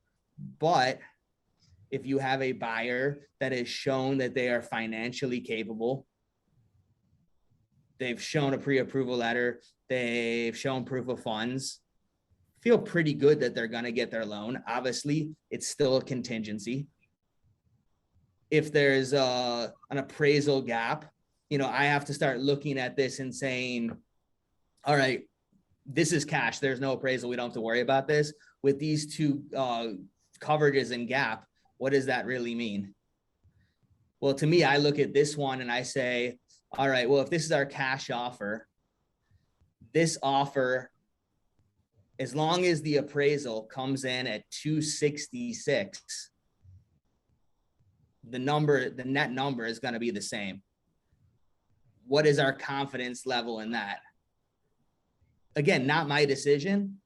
But if you have a buyer that has shown that they are financially capable, they've shown a pre-approval letter, they've shown proof of funds, feel pretty good that they're going to get their loan. Obviously, it's still a contingency. If there's an appraisal gap, I have to start looking at this and saying, all right, this is cash. There's no appraisal. We don't have to worry about this. With these two coverages and gap, what does that really mean? Well, to me, I look at this one and I say, all right, well, if this is our cash offer, this offer, as long as the appraisal comes in at 266, the net number is going to be the same. What is our confidence level in that? Again, not my decision.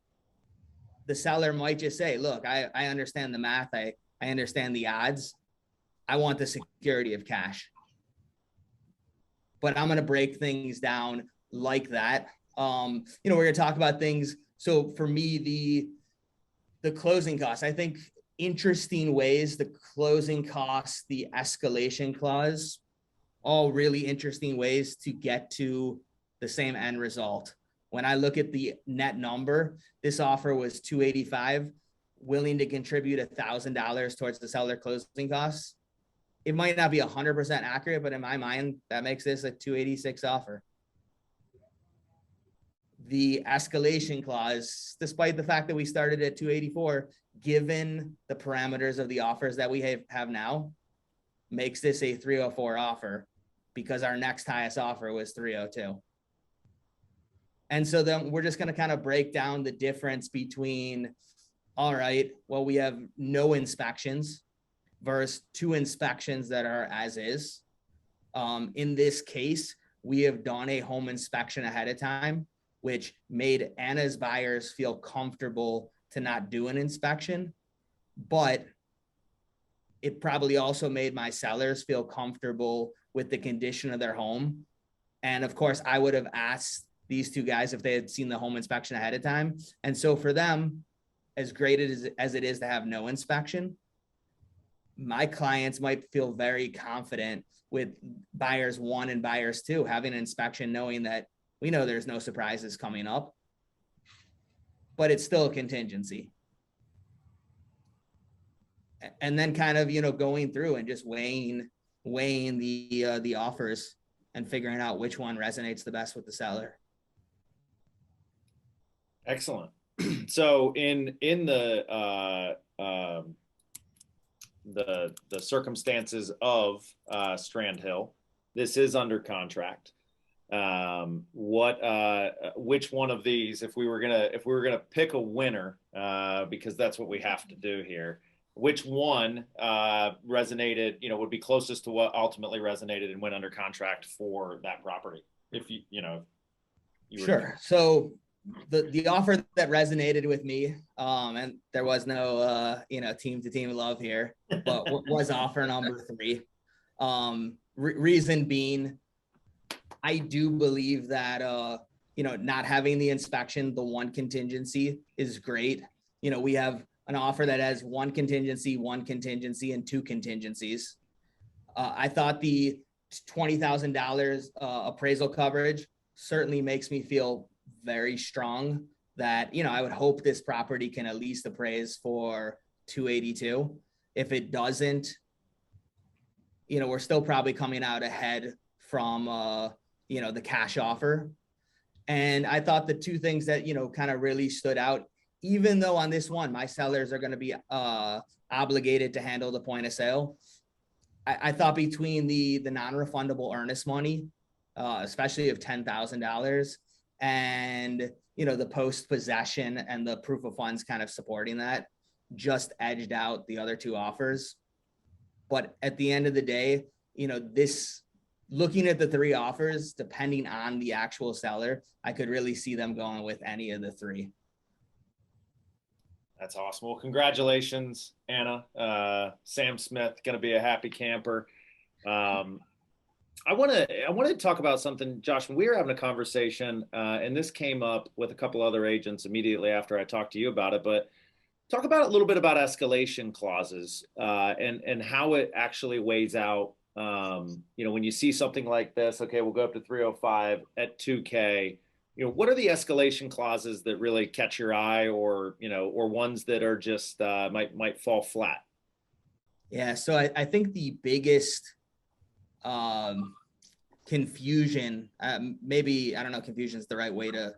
The seller might just say, look, I understand the math. I understand the odds. I want the security of cash. But I'm going to break things down like that. We're going to talk about things. So for me, the closing costs, I think interesting ways, the closing costs, the escalation clause, all really interesting ways to get to the same end result. When I look at the net number, this offer was $285, willing to contribute $1,000 towards the seller closing costs. It might not be 100% accurate, but in my mind, that makes this a $286 offer. The escalation clause, despite the fact that we started at $284, given the parameters of the offers that we have now, makes this a $304 offer because our next highest offer was $302. And so then we're just going to kind of break down the difference between, all right, well, we have no inspections versus 2 inspections that are as is. In this case, we have done a home inspection ahead of time, which made Anna's buyers feel comfortable to not do an inspection, but it probably also made my sellers feel comfortable with the condition of their home. And of course, I would have asked these 2 guys if they had seen the home inspection ahead of time. And so for them, as great as it is to have no inspection, my clients might feel very confident with buyers 1 and buyers 2 having an inspection, knowing that we know there's no surprises coming up, but it's still a contingency. And then kind of, going through and just weighing the offers and figuring out which one resonates the best with the seller. Excellent. So in the circumstances of Strand Hill, this is under contract. Which one of these, if we were gonna pick a winner, because that's what we have to do here, which one resonated, would be closest to what ultimately resonated and went under contract for that property? If you were Sure. So the offer that resonated with me, and there was no team to team love here, but was offer number 3. Reason being, I do believe that not having the inspection, the one contingency is great. We have an offer that has one contingency, and 2 contingencies. I thought the $20,000 appraisal coverage certainly makes me feel very strong that, I would hope this property can at least appraise for 282. If it doesn't, we're still probably coming out ahead from, the cash offer. And I thought the 2 things that, kind of really stood out, even though on this one, my sellers are going to be obligated to handle the point of sale. I thought between the non-refundable earnest money, especially of $10,000, and the post possession and the proof of funds kind of supporting that, just edged out the other 2 offers. But at the end of the day, this, looking at the 3 offers, depending on the actual seller, I could really see them going with any of the 3. That's awesome. Well, congratulations, Anna. Sam Smith, going to be a happy camper. I want to talk about something, Josh. When we were having a conversation, and this came up with a couple other agents immediately after I talked to you about it, but talk about a little bit about escalation clauses and how it actually weighs out. When you see something like this, okay, we'll go up to 305 at 2K. What are the escalation clauses that really catch your eye, or ones that are just might fall flat? Yeah, so I think the biggest confusion, maybe, I don't know, confusion is the right way to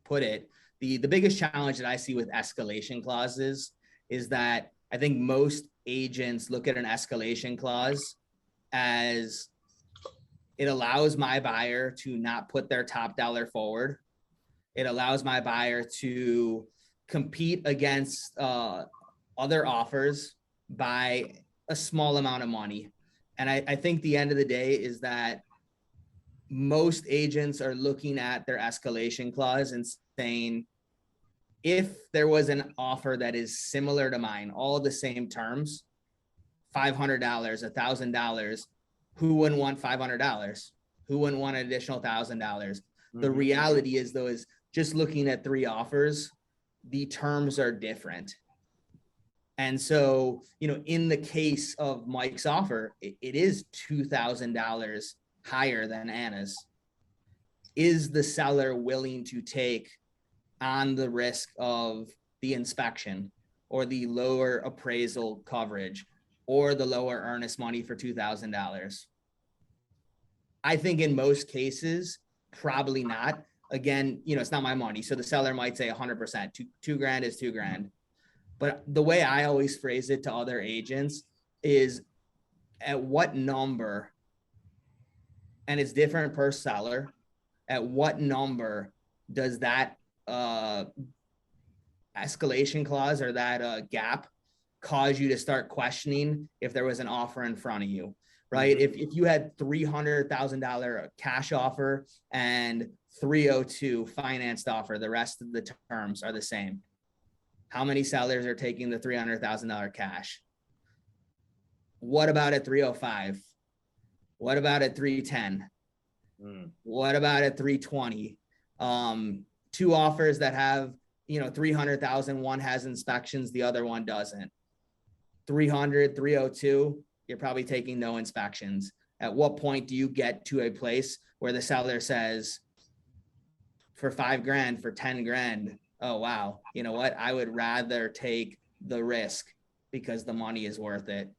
put it. The biggest challenge that I see with escalation clauses is that I think most agents look at an escalation clause as it allows my buyer to not put their top dollar forward. It allows my buyer to compete against other offers by a small amount of money. And I think the end of the day is that most agents are looking at their escalation clause and saying, if there was an offer that is similar to mine, all the same terms, $500, $1,000, who wouldn't want $500? Who wouldn't want an additional $1,000? The reality is, though, is just looking at 3 offers, the terms are different. And so, in the case of Mike's offer, it is $2,000 higher than Anna's. Is the seller willing to take on the risk of the inspection, or the lower appraisal coverage, or the lower earnest money for $2,000? I think in most cases, probably not. Again, it's not my money. So the seller might say 100%, two grand is $2,000. But the way I always phrase it to other agents is, at what number, and it's different per seller, at what number does that escalation clause or that gap cause you to start questioning if there was an offer in front of you, right? If you had $300,000 cash offer and 302 financed offer, the rest of the terms are the same. How many sellers are taking the $300,000 cash? What about at 305? What about at 310? What about at 320? 2 offers that have, 300,000, one has inspections, the other one doesn't. 300, 302, you're probably taking no inspections. At what point do you get to a place where the seller says, for $5,000, for $10,000, oh, wow, you know what? I would rather take the risk because the money is worth it.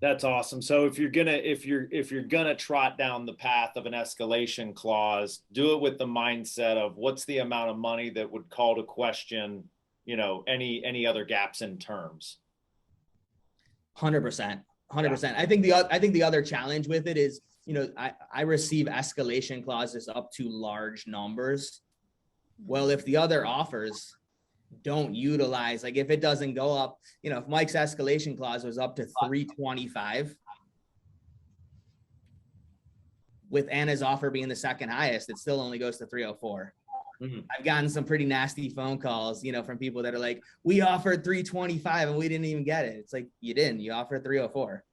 That's awesome. So if you're gonna trot down the path of an escalation clause, do it with the mindset of what's the amount of money that would call to question, any other gaps in terms. 100%. 100%. I think the other challenge with it is, I receive escalation clauses up to large numbers. Well, if the other offers don't utilize, like if it doesn't go up, if Mike's escalation clause was up to 325, with Anna's offer being the second highest, it still only goes to 304. Mm-hmm. I've gotten some pretty nasty phone calls, from people that are like, we offered 325 and we didn't even get it. It's like, you didn't, you offered 304.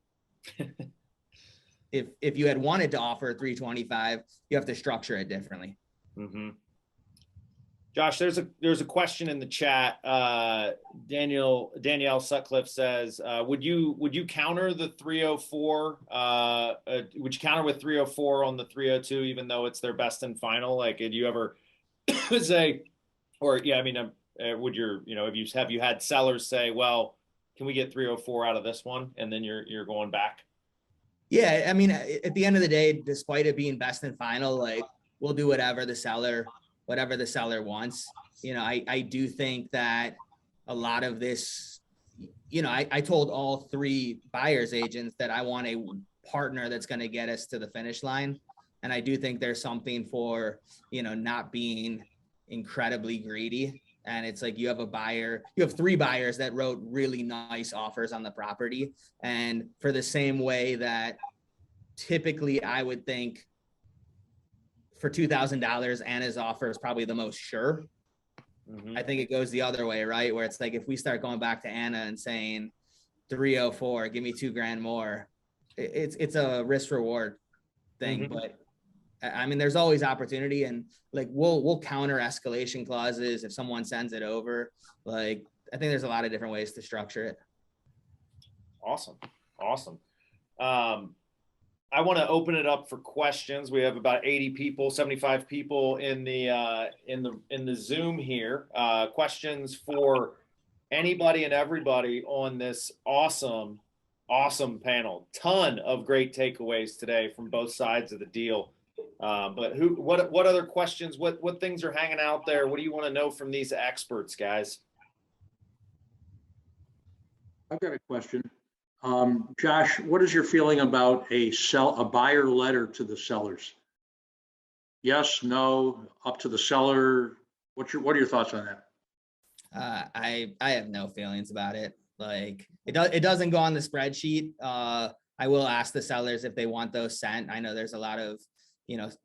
If you had wanted to offer 325, you have to structure it differently. Mm-hmm. Josh, there's a question in the chat. Danielle Sutcliffe says, would you counter the 304? Would you counter with 304 on the 302, even though it's their best and final? Like, did you ever say, would have you had sellers say, well, can we get 304 out of this one? And then you're going back. Yeah. I mean, at the end of the day, despite it being best and final, like, we'll do whatever the seller wants. I do think that a lot of this, I told all three buyers agents that I want a partner that's going to get us to the finish line. And I do think there's something for, not being incredibly greedy. And it's like, you have three buyers that wrote really nice offers on the property. And for the same way that typically I would think for $2,000, Anna's offer is probably the most sure. Mm-hmm. I think it goes the other way, right? Where it's like, if we start going back to Anna and saying 304, give me $2,000 more, it's a risk reward thing. Mm-hmm. But I mean, there's always opportunity, and like, we'll counter escalation clauses if someone sends it over. Like, I think there's a lot of different ways to structure it. Awesome. I want to open it up for questions. We have about 80 people, 75 people in the Zoom here. Questions for anybody and everybody on this awesome panel. Ton of great takeaways today from both sides of the deal. But what other questions? What things are hanging out there? What do you want to know from these experts, guys? I've got a question. Josh, what is your feeling about a buyer letter to the sellers? Yes, no, up to the seller. What are your thoughts on that? I have no feelings about it. Like, it doesn't go on the spreadsheet. I will ask the sellers if they want those sent. I know there's a lot of,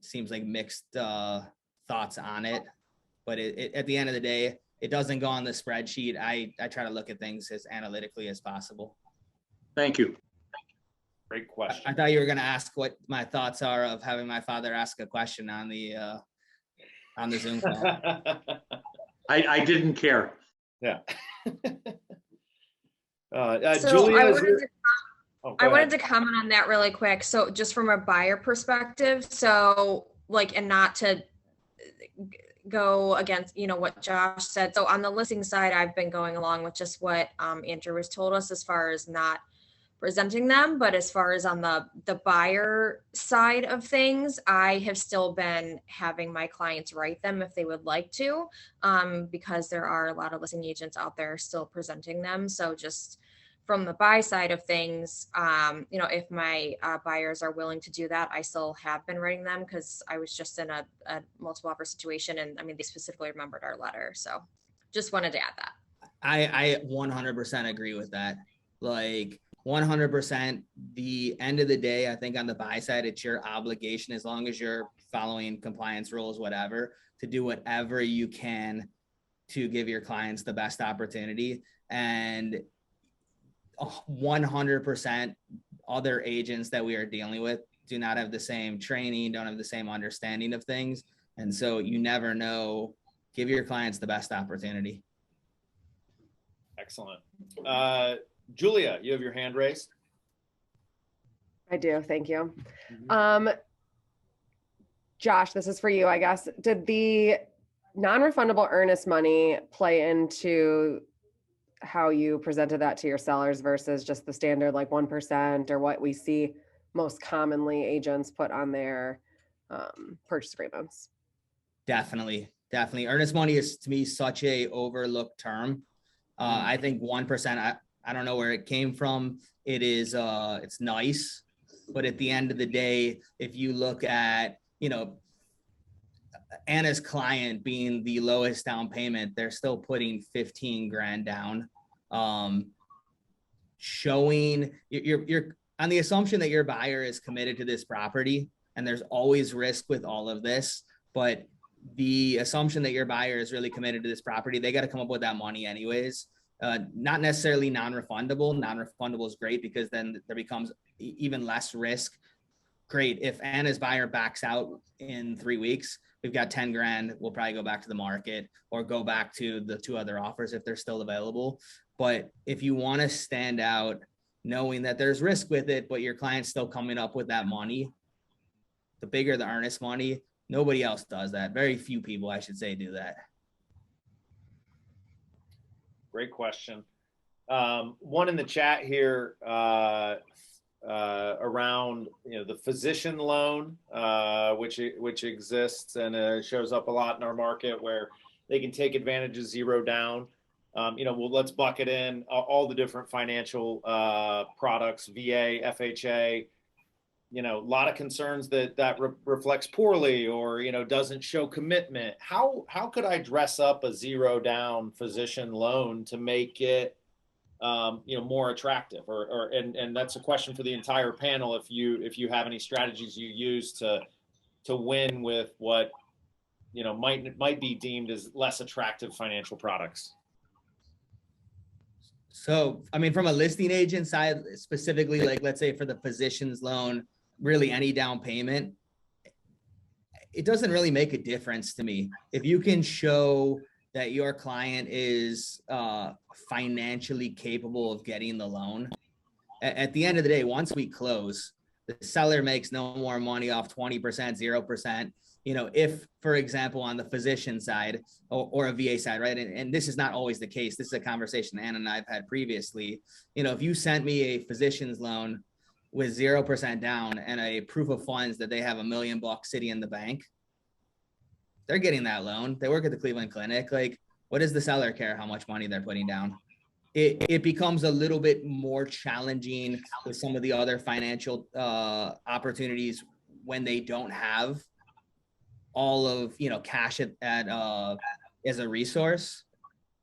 seems like mixed thoughts on it, but at the end of the day, it doesn't go on the spreadsheet. I try to look at things as analytically as possible. Thank you. Great question. I thought you were going to ask what my thoughts are of having my father ask a question on the Zoom call. I didn't care. Yeah. So Julia, I wanted to comment on that really quick. So just from a buyer perspective, so like, and not to go against, what Josh said. So on the listing side, I've been going along with just what Andrew has told us as far as not presenting them. But as far as on the buyer side of things, I have still been having my clients write them if they would like to, because there are a lot of listing agents out there still presenting them. So just from the buy side of things, if my buyers are willing to do that, I still have been writing them, because I was just in a multiple offer situation, and I mean, they specifically remembered our letter. So just wanted to add that. I 100% agree with that. Like, 100%. The end of the day, I think on the buy side, it's your obligation, as long as you're following compliance rules, whatever, to do whatever you can to give your clients the best opportunity. And 100% other agents that we are dealing with do not have the same training, don't have the same understanding of things. And so you never know. Give your clients the best opportunity. Excellent. Julia, you have your hand raised. I do. Thank you. Josh, this is for you, I guess. Did the non-refundable earnest money play into how you presented that to your sellers versus just the standard like 1% or what we see most commonly agents put on their purchase agreements. Definitely. Earnest money is to me such a overlooked term. I think 1%, I don't know where it came from. It is, it's nice, but at the end of the day, if you look at, Anna's client being the lowest down payment, they're still putting 15 grand down. Showing you're on the assumption that your buyer is committed to this property, and there's always risk with all of this, but the assumption that your buyer is really committed to this property, they got to come up with that money anyways. Not necessarily non-refundable. Non-refundable is great because then there becomes even less risk. Great. If Anna's buyer backs out in 3 weeks, we've got 10 grand. We'll probably go back to the market or go back to the 2 other offers if they're still available. But if you want to stand out knowing that there's risk with it, but your client's still coming up with that money, the bigger the earnest money. Nobody else does that. Very few people, I should say, do that. Great question. One in the chat here around the physician loan, which exists and shows up a lot in our market where they can take advantage of 0 down. Well, let's bucket in all the different financial products, VA, FHA. A lot of concerns that reflects poorly or doesn't show commitment. How could I dress up a 0 down physician loan to make it more attractive? And that's a question for the entire panel. If you have any strategies you use to win with what might be deemed as less attractive financial products. So, I mean, from a listing agent side, specifically, like let's say for the physician's loan, really any down payment, it doesn't really make a difference to me. If you can show that your client is financially capable of getting the loan, at the end of the day, once we close, the seller makes no more money off 20%, 0%. If, for example, on the physician side or a VA side, right? And this is not always the case. This is a conversation Anna and I've had previously. If you sent me a physician's loan with 0% down and a proof of funds that they have $1 million sitting in the bank, they're getting that loan. They work at the Cleveland Clinic. Like, what does the seller care how much money they're putting down? It becomes a little bit more challenging with some of the other financial opportunities when they don't have all of cash at as a resource.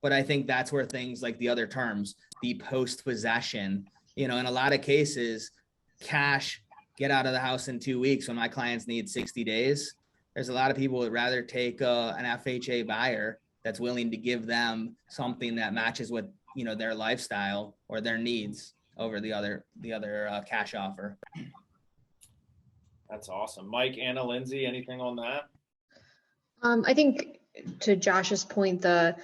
But I think that's where things like the other terms, the post possession, in a lot of cases, cash, get out of the house in 2 weeks when my clients need 60 days. There's a lot of people that rather take an FHA buyer that's willing to give them something that matches with their lifestyle or their needs over the other cash offer. That's awesome. Mike, Anna, Lindsay, anything on that? I think to Josh's point, the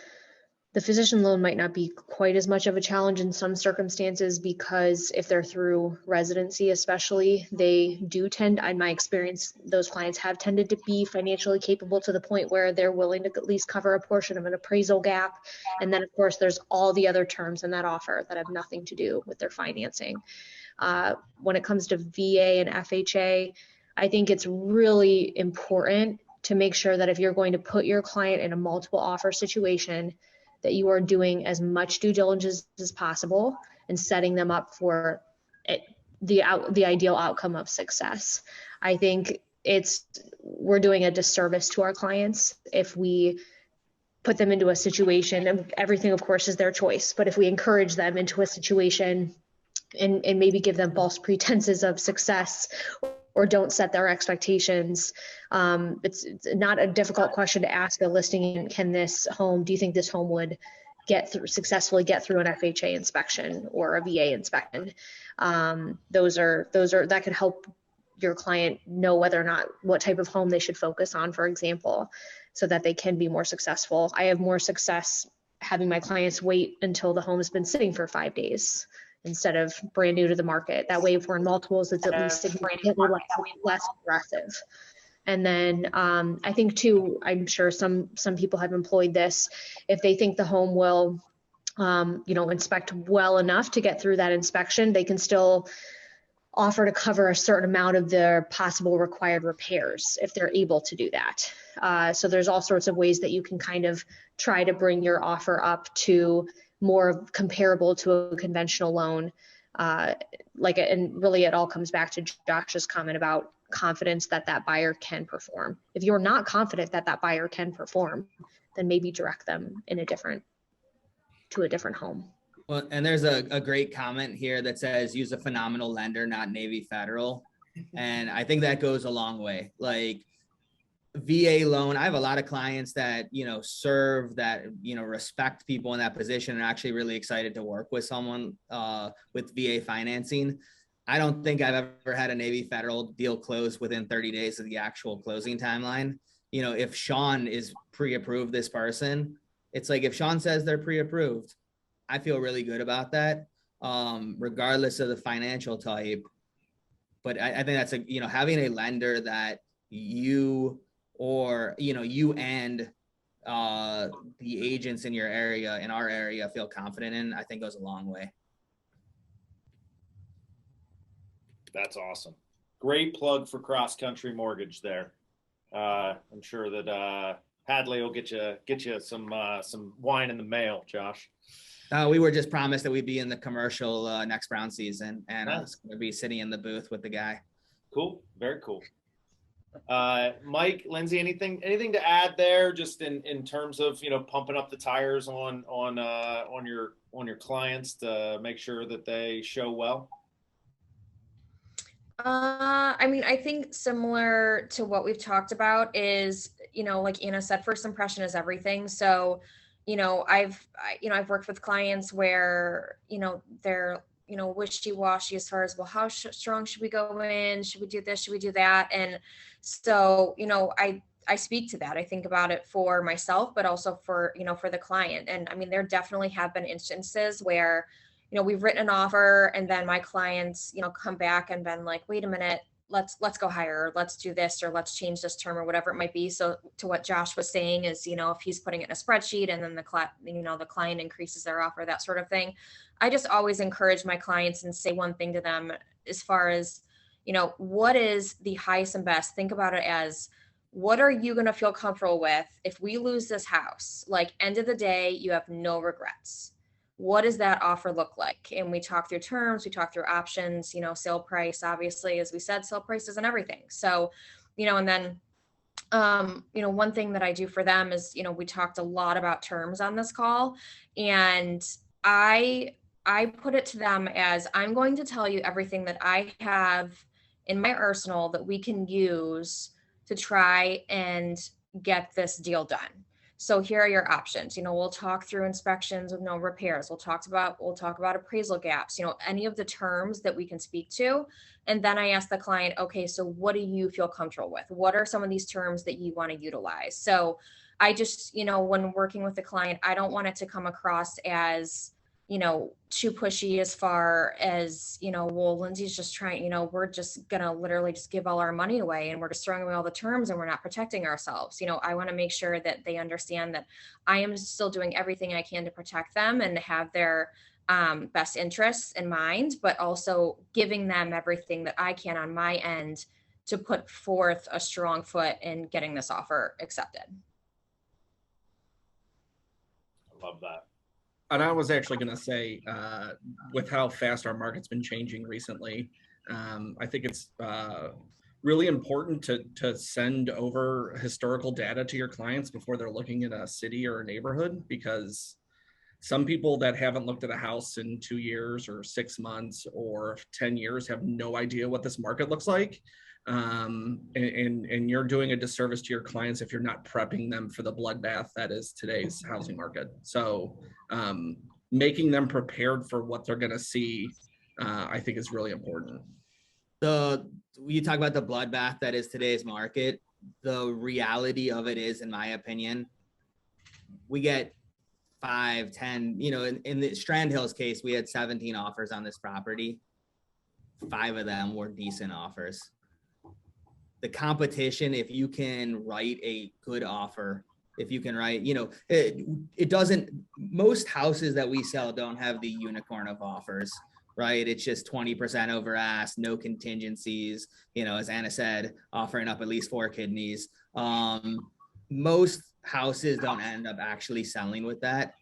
physician loan might not be quite as much of a challenge in some circumstances because if they're through residency, especially, they do tend, in my experience, those clients have tended to be financially capable to the point where they're willing to at least cover a portion of an appraisal gap. And then, of course, there's all the other terms in that offer that have nothing to do with their financing. When it comes to VA and FHA, I think it's really important to make sure that if you're going to put your client in a multiple offer situation, that you are doing as much due diligence as possible and setting them up for the ideal outcome of success. I think we're doing a disservice to our clients if we put them into a situation, and everything of course is their choice, but if we encourage them into a situation and maybe give them false pretenses of success or don't set their expectations. It's not a difficult question to ask a listing agent. Do you think this home would successfully get through an FHA inspection or a VA inspection? That could help your client know whether or not what type of home they should focus on, for example, so that they can be more successful. I have more success having my clients wait until the home has been sitting for 5 days instead of brand new to the market. That way, if we're in multiples, it's at least significantly less aggressive. And then I think too, I'm sure some people have employed this, if they think the home will inspect well enough to get through that inspection, they can still offer to cover a certain amount of their possible required repairs if they're able to do that. So there's all sorts of ways that you can kind of try to bring your offer up to more comparable to a conventional loan. And really it all comes back to Josh's comment about confidence that that buyer can perform. If you're not confident that that buyer can perform, then maybe direct them to a different home. Well, and there's a great comment here that says use a phenomenal lender, not Navy Federal. And I think that goes a long way. Like VA loan, I have a lot of clients that, serve that, respect people in that position and are actually really excited to work with someone with VA financing. I don't think I've ever had a Navy Federal deal close within 30 days of the actual closing timeline. If Sean is pre-approved this person, it's like if Sean says they're pre-approved, I feel really good about that, regardless of the financial type. But I think that's having a lender that you and the agents in our area feel confident in, I think goes a long way. That's awesome. Great plug for Cross Country Mortgage there. I'm sure that Hadley will get you some wine in the mail, Josh. We were just promised that we'd be in the commercial next Brown season, and Nice. I was going to be sitting in the booth with the guy. Cool. Very cool. Mike, Lindsay, anything to add there, just in terms of pumping up the tires on your clients to make sure that they show well? I think similar to what we've talked about is, like Anna said, first impression is everything. So, I've worked with clients where, they're, wishy-washy as far as, well, how strong should we go in? Should we do this? Should we do that? And so, I speak to that. I think about it for myself, but also for the client. And there definitely have been instances where, we've written an offer and then my clients, come back and been like, wait a minute, let's go higher, or let's do this, or let's change this term, or whatever it might be. So to what Josh was saying is, if he's putting it in a spreadsheet and then the client increases their offer, that sort of thing. I just always encourage my clients and say one thing to them as far as, what is the highest and best? Think about it as, what are you going to feel comfortable with if we lose this house? Like, end of the day, you have no regrets. What does that offer look like? And we talk through terms, we talk through options, sale price, obviously, as we said, sale price isn't everything. So, and then, one thing that I do for them is, we talked a lot about terms on this call, and I put it to them as, I'm going to tell you everything that I have in my arsenal that we can use to try and get this deal done. So here are your options. We'll talk through inspections with no repairs. We'll talk about appraisal gaps, any of the terms that we can speak to. And then I ask the client, okay, so what do you feel comfortable with? What are some of these terms that you want to utilize? So I just, when working with the client, I don't want it to come across as, too pushy as far as, well, Lindsay's just trying, we're just going to literally just give all our money away and we're just throwing away all the terms and we're not protecting ourselves. I want to make sure that they understand that I am still doing everything I can to protect them and have their best interests in mind, but also giving them everything that I can on my end to put forth a strong foot in getting this offer accepted. I love that. And I was actually going to say, with how fast our market's been changing recently, I think it's really important to send over historical data to your clients before they're looking at a city or a neighborhood, because some people that haven't looked at a house in 2 years or 6 months or 10 years have no idea what this market looks like. And you're doing a disservice to your clients if you're not prepping them for the bloodbath that is today's housing market. So making them prepared for what they're going to see, I think is really important. You talk about the bloodbath that is today's market. The reality of it is, in my opinion, we get 5, 10, in the Strand Hills case, we had 17 offers on this property. 5 of them were decent offers. The competition, if you can write a good offer, if you can write, it doesn't most houses that we sell don't have the unicorn of offers, right? It's just 20% over ask, no contingencies, you know, as Anna said, offering up at least 4 kidneys. Most houses don't end up actually selling with that.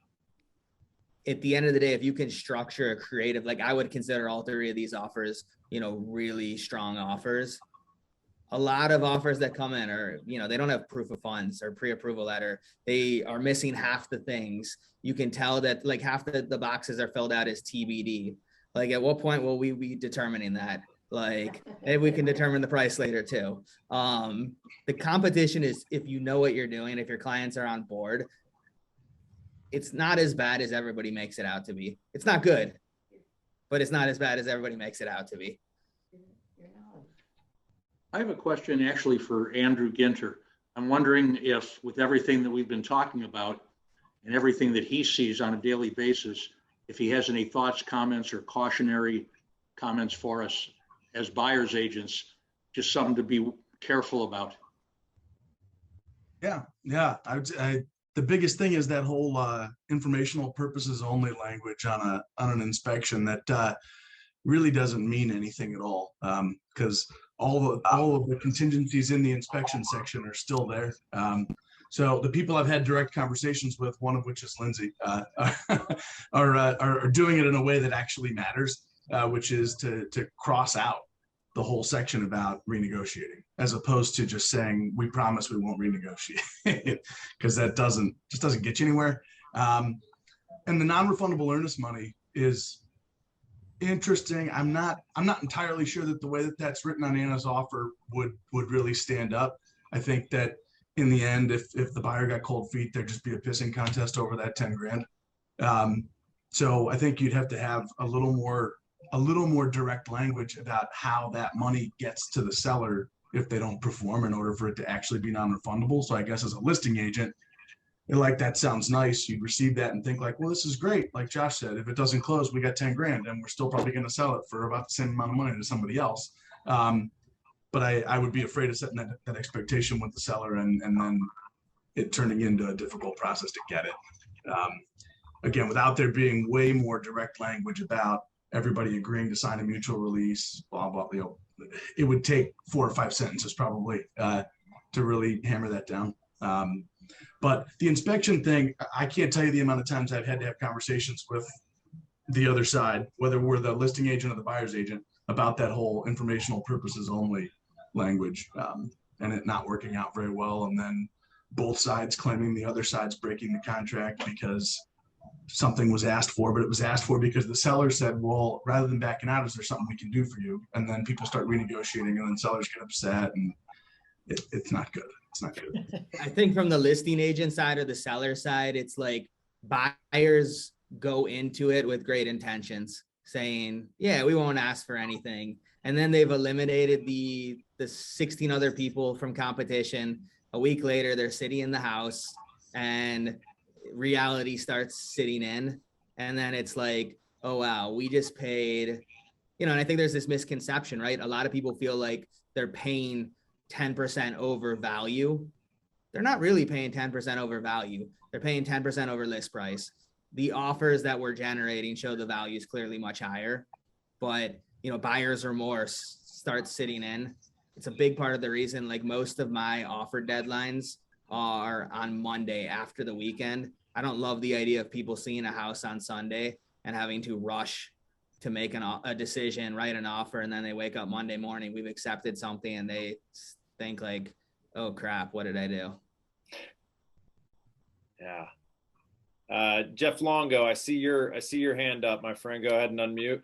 At the end of the day, if you can structure a creative, like I would consider all 3 of these offers, you know, really strong offers. A lot of offers that come in are, you know, they don't have proof of funds or pre-approval letter. They are missing half the things. You can tell that like half the boxes are filled out as TBD. Like at what point will we be determining that? Like maybe we can determine the price later too. The competition is, if you know what you're doing, if your clients are on board, it's not as bad as everybody makes it out to be. It's not good, but it's not as bad as everybody makes it out to be. I have a question actually for Andrew Ginter. I'm wondering if, with everything that we've been talking about and everything that he sees on a daily basis, if he has any thoughts, comments, or cautionary comments for us as buyer's agents, just something to be careful about. Yeah. The biggest thing is that whole informational purposes only language on an inspection that really doesn't mean anything at all, because all of the contingencies in the inspection section are still there. So the people I've had direct conversations with, one of which is Linzie, are doing it in a way that actually matters, which is to cross out the whole section about renegotiating, as opposed to just saying, we promise we won't renegotiate, because that just doesn't get you anywhere. And the non-refundable earnest money is interesting. I'm not entirely sure that the way that that's written on Anna's offer would really stand up. I think that in the end, if the buyer got cold feet, there'd just be a pissing contest over that 10 grand. So I think you'd have to have a little more direct language about how that money gets to the seller if they don't perform, in order for it to actually be non-refundable. So I guess as a listing agent, you're like, that sounds nice. You'd receive that and think like, well, this is great. Like Josh said, if it doesn't close, we got 10 grand and we're still probably going to sell it for about the same amount of money to somebody else. But I would be afraid of setting that expectation with the seller and then it turning into a difficult process to get it. Again, without there being way more direct language about everybody agreeing to sign a mutual release, blah, blah, you know, it would take 4 or 5 sentences probably to really hammer that down. But the inspection thing, I can't tell you the amount of times I've had to have conversations with the other side, whether we're the listing agent or the buyer's agent, about that whole informational purposes only language, and it not working out very well. And then both sides claiming the other side's breaking the contract because something was asked for, but it was asked for because the seller said, well, rather than backing out, is there something we can do for you? And then people start renegotiating and then sellers get upset, and it's not good. It's not good. I think from the listing agent side or the seller side, it's like buyers go into it with great intentions, saying, yeah, we won't ask for anything. And then they've eliminated the 16 other people from competition. A week later, they're sitting in the house and reality starts sitting in. And then it's like, oh, wow, we just paid, you know, and I think there's this misconception, right? A lot of people feel like they're paying 10% over value. They're not really paying 10% over value. They're paying 10% over list price. The offers that we're generating show the value is clearly much higher, but you know, buyer's remorse starts sitting in. It's a big part of the reason, like most of my offer deadlines are on Monday after the weekend. I don't love the idea of people seeing a house on Sunday and having to rush to make a decision, write an offer, and then they wake up Monday morning, we've accepted something, and they think like, oh crap, what did I do? Yeah. Jeff Longo, I see your hand up, my friend. Go ahead and unmute.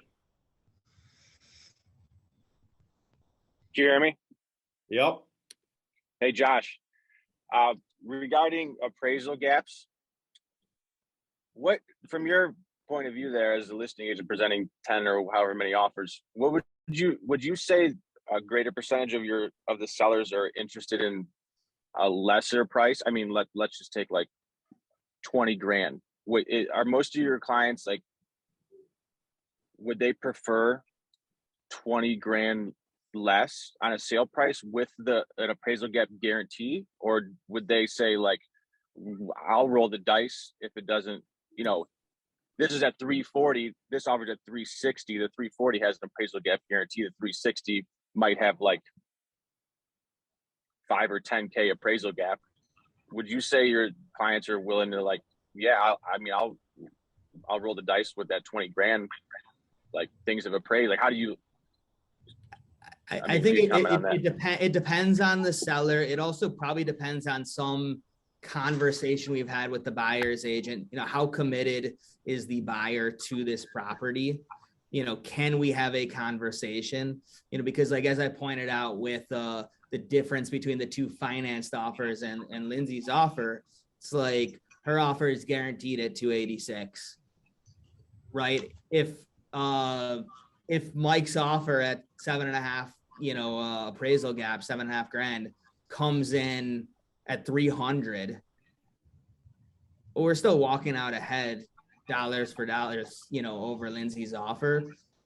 Can you hear me? Yep. Hey, Josh. Regarding appraisal gaps, what, from your point of view there as a listing agent presenting 10 or however many offers, what would you say a greater percentage of the sellers are interested in a lesser price? I mean, let's just take like 20 grand. Are most of your clients like, would they prefer 20 grand less on a sale price with an appraisal gap guarantee? Or would they say like, I'll roll the dice if it doesn't you know, this is at 340, this offers at 360, the 340 has an appraisal gap guarantee, the 360 might have like 5 or 10K appraisal gap. Would you say your clients are willing to like, yeah, I'll roll the dice with that 20 grand, like things have appraised? Like, how do you, I think it depends on the seller. It also probably depends on some conversation we've had with the buyer's agent. You know, how committed is the buyer to this property? You know, can we have a conversation? You know, because like, as I pointed out with the difference between the two financed offers and Lindsay's offer, it's like her offer is guaranteed at 286, right? If Mike's offer at 7.5, you know, appraisal gap, 7.5 grand comes in at 300, we're still walking out ahead dollars for dollars, you know, over Lindsay's offer.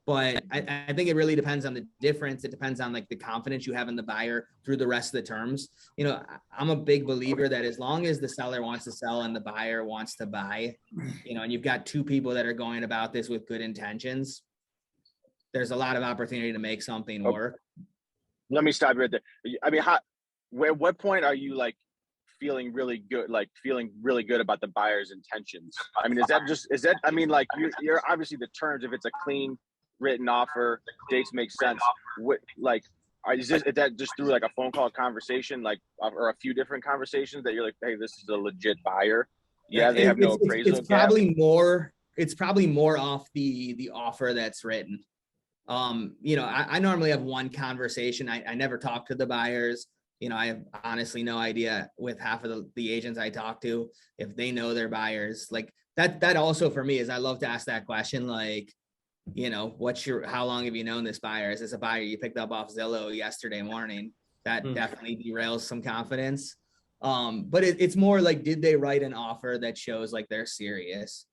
But I think it really depends on the difference. It depends on like the confidence you have in the buyer through the rest of the terms. You know, I'm a big believer that as long as the seller wants to sell and the buyer wants to buy, you know, and you've got two people that are going about this with good intentions, there's a lot of opportunity to make something work. Let me stop you right there. I mean, at what point are you like feeling really good about the buyer's intentions? I mean, I mean, like you're obviously the terms, if it's a clean written offer, dates make sense. What, like, is that just through like a phone call conversation, like, or a few different conversations that you're like, hey, this is a legit buyer? Yeah, they have no appraisal. It's probably more off the offer that's written. You know, I normally have one conversation. I never talk to the buyers. You know, I have honestly no idea with half of the agents I talk to if they know their buyers. Like that also for me is I love to ask that question, like, you know, how long have you known this buyer? Is this a buyer you picked up off Zillow yesterday morning? That definitely derails some confidence. But it's more like, did they write an offer that shows like they're serious?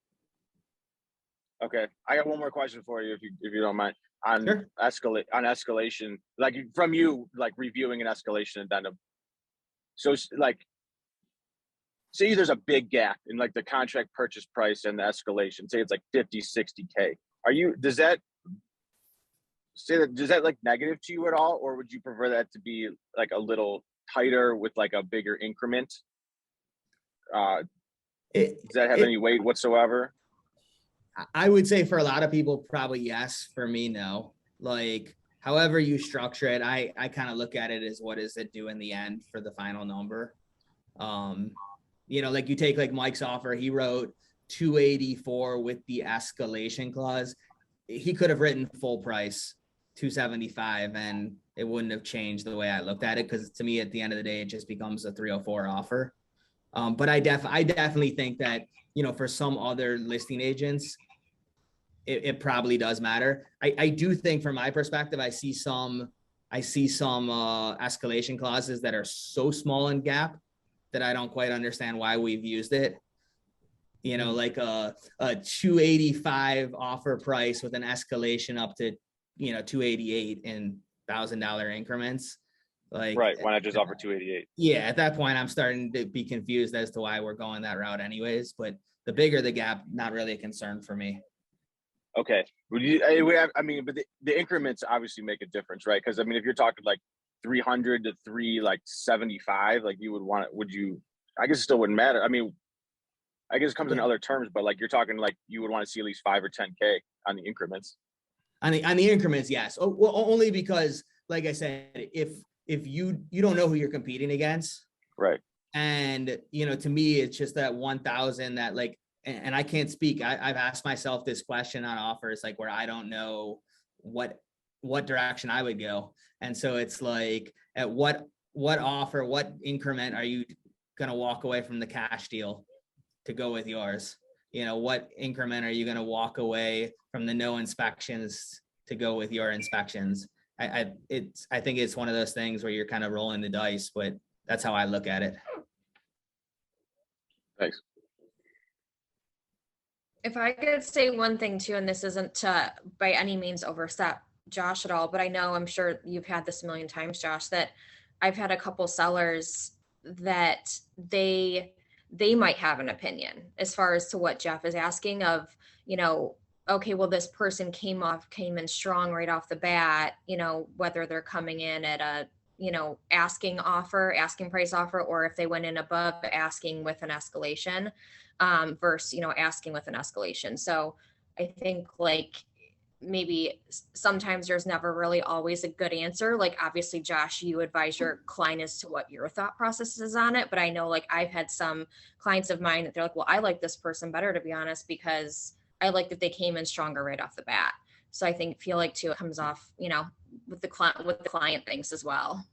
Okay, I got one more question for you, if you don't mind, on Sure. escalation, like from you, like reviewing an escalation addendum. So like, say there's a big gap in like the contract purchase price and the escalation. Say it's like 50, 60K. Does that like negative to you at all, or would you prefer that to be like a little tighter with like a bigger increment? Does that have any weight whatsoever? I would say for a lot of people, probably yes. For me, no. Like, however you structure it, I kind of look at it as what does it do in the end for the final number. You know, like you take like Mike's offer, he wrote 284 with the escalation clause. He could have written full price 275 and it wouldn't have changed the way I looked at it, because to me at the end of the day it just becomes a 304 offer. But I definitely think that, you know, for some other listing agents it probably does matter. I do think from my perspective I see some escalation clauses that are so small in gap that I don't quite understand why we've used it. You know, like a 285 offer price with an escalation up to, you know, 288 in $1,000 increments. Like, right. Why not just offer 288? Yeah. At that point, I'm starting to be confused as to why we're going that route anyways, but the bigger the gap, not really a concern for me. Okay. But the increments obviously make a difference, right? Because I mean, if you're talking like 300 to 375, like you would want it, I guess it still wouldn't matter. I mean, I guess it comes in other terms, but like you're talking like you would want to see at least 5 or 10K on the increments. On the increments, yes. Oh, well, only because, like I said, if you don't know who you're competing against, right? And you know, to me, it's just that 1,000 that like, and I can't speak. I've asked myself this question on offers, like where I don't know what direction I would go, and so it's like, at what offer, what increment are you gonna walk away from the cash deal to go with yours? You know, what increment are you going to walk away from the no inspections to go with your inspections? I think it's one of those things where you're kind of rolling the dice, but that's how I look at it. Thanks. If I could say one thing too, and this isn't to by any means overstep Josh at all, but I'm sure you've had this a million times, Josh, that I've had a couple sellers that they they might have an opinion as far as to what Jeff is asking of, okay, well, this person came in strong right off the bat, whether they're coming in at a, asking price offer, or if they went in above asking with an escalation, versus, asking with an escalation. So I think like maybe sometimes there's never really always a good answer. Like obviously, Josh, you advise your client as to what your thought process is on it. But I know like I've had some clients of mine that they're like, well, I like this person better, to be honest, because I like that they came in stronger right off the bat. So I feel like too, it comes off, with the client things as well.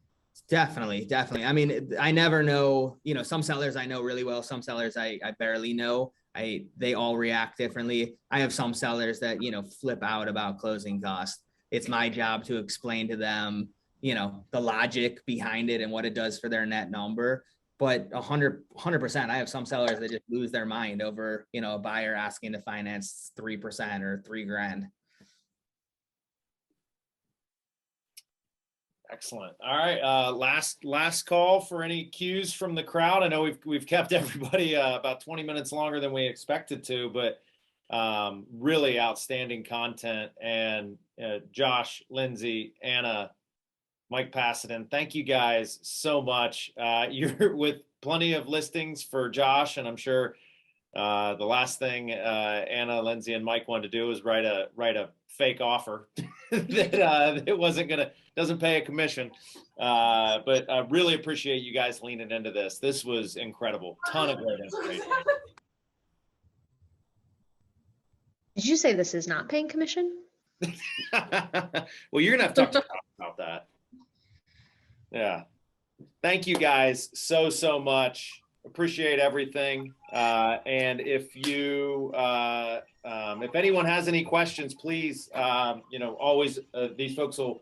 Definitely. I mean, I never know, some sellers I know really well, some sellers I barely know. They all react differently. I have some sellers that, flip out about closing costs. It's my job to explain to them, the logic behind it and what it does for their net number. But 100%, I have some sellers that just lose their mind over, a buyer asking to finance 3% or $3,000. Excellent. All right. Last call for any cues from the crowd. I know we've kept everybody about 20 minutes longer than we expected to, but really outstanding content. And Josh, Lindsay, Anna, Mike Pasadyn, thank you guys so much. You're with plenty of listings for Josh, and I'm sure the last thing Anna, Lindsay, and Mike wanted to do is write a fake offer that it doesn't pay a commission. But I really appreciate you guys leaning into this. This was incredible. Ton of great information. Did you say this is not paying commission? Well, you're gonna have to talk to Josh about that. Yeah. Thank you guys so much. Appreciate everything. And if anyone has any questions, please, always these folks I'll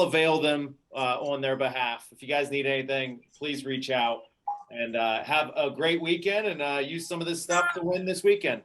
avail them on their behalf. If you guys need anything, please reach out, and have a great weekend, and use some of this stuff to win this weekend.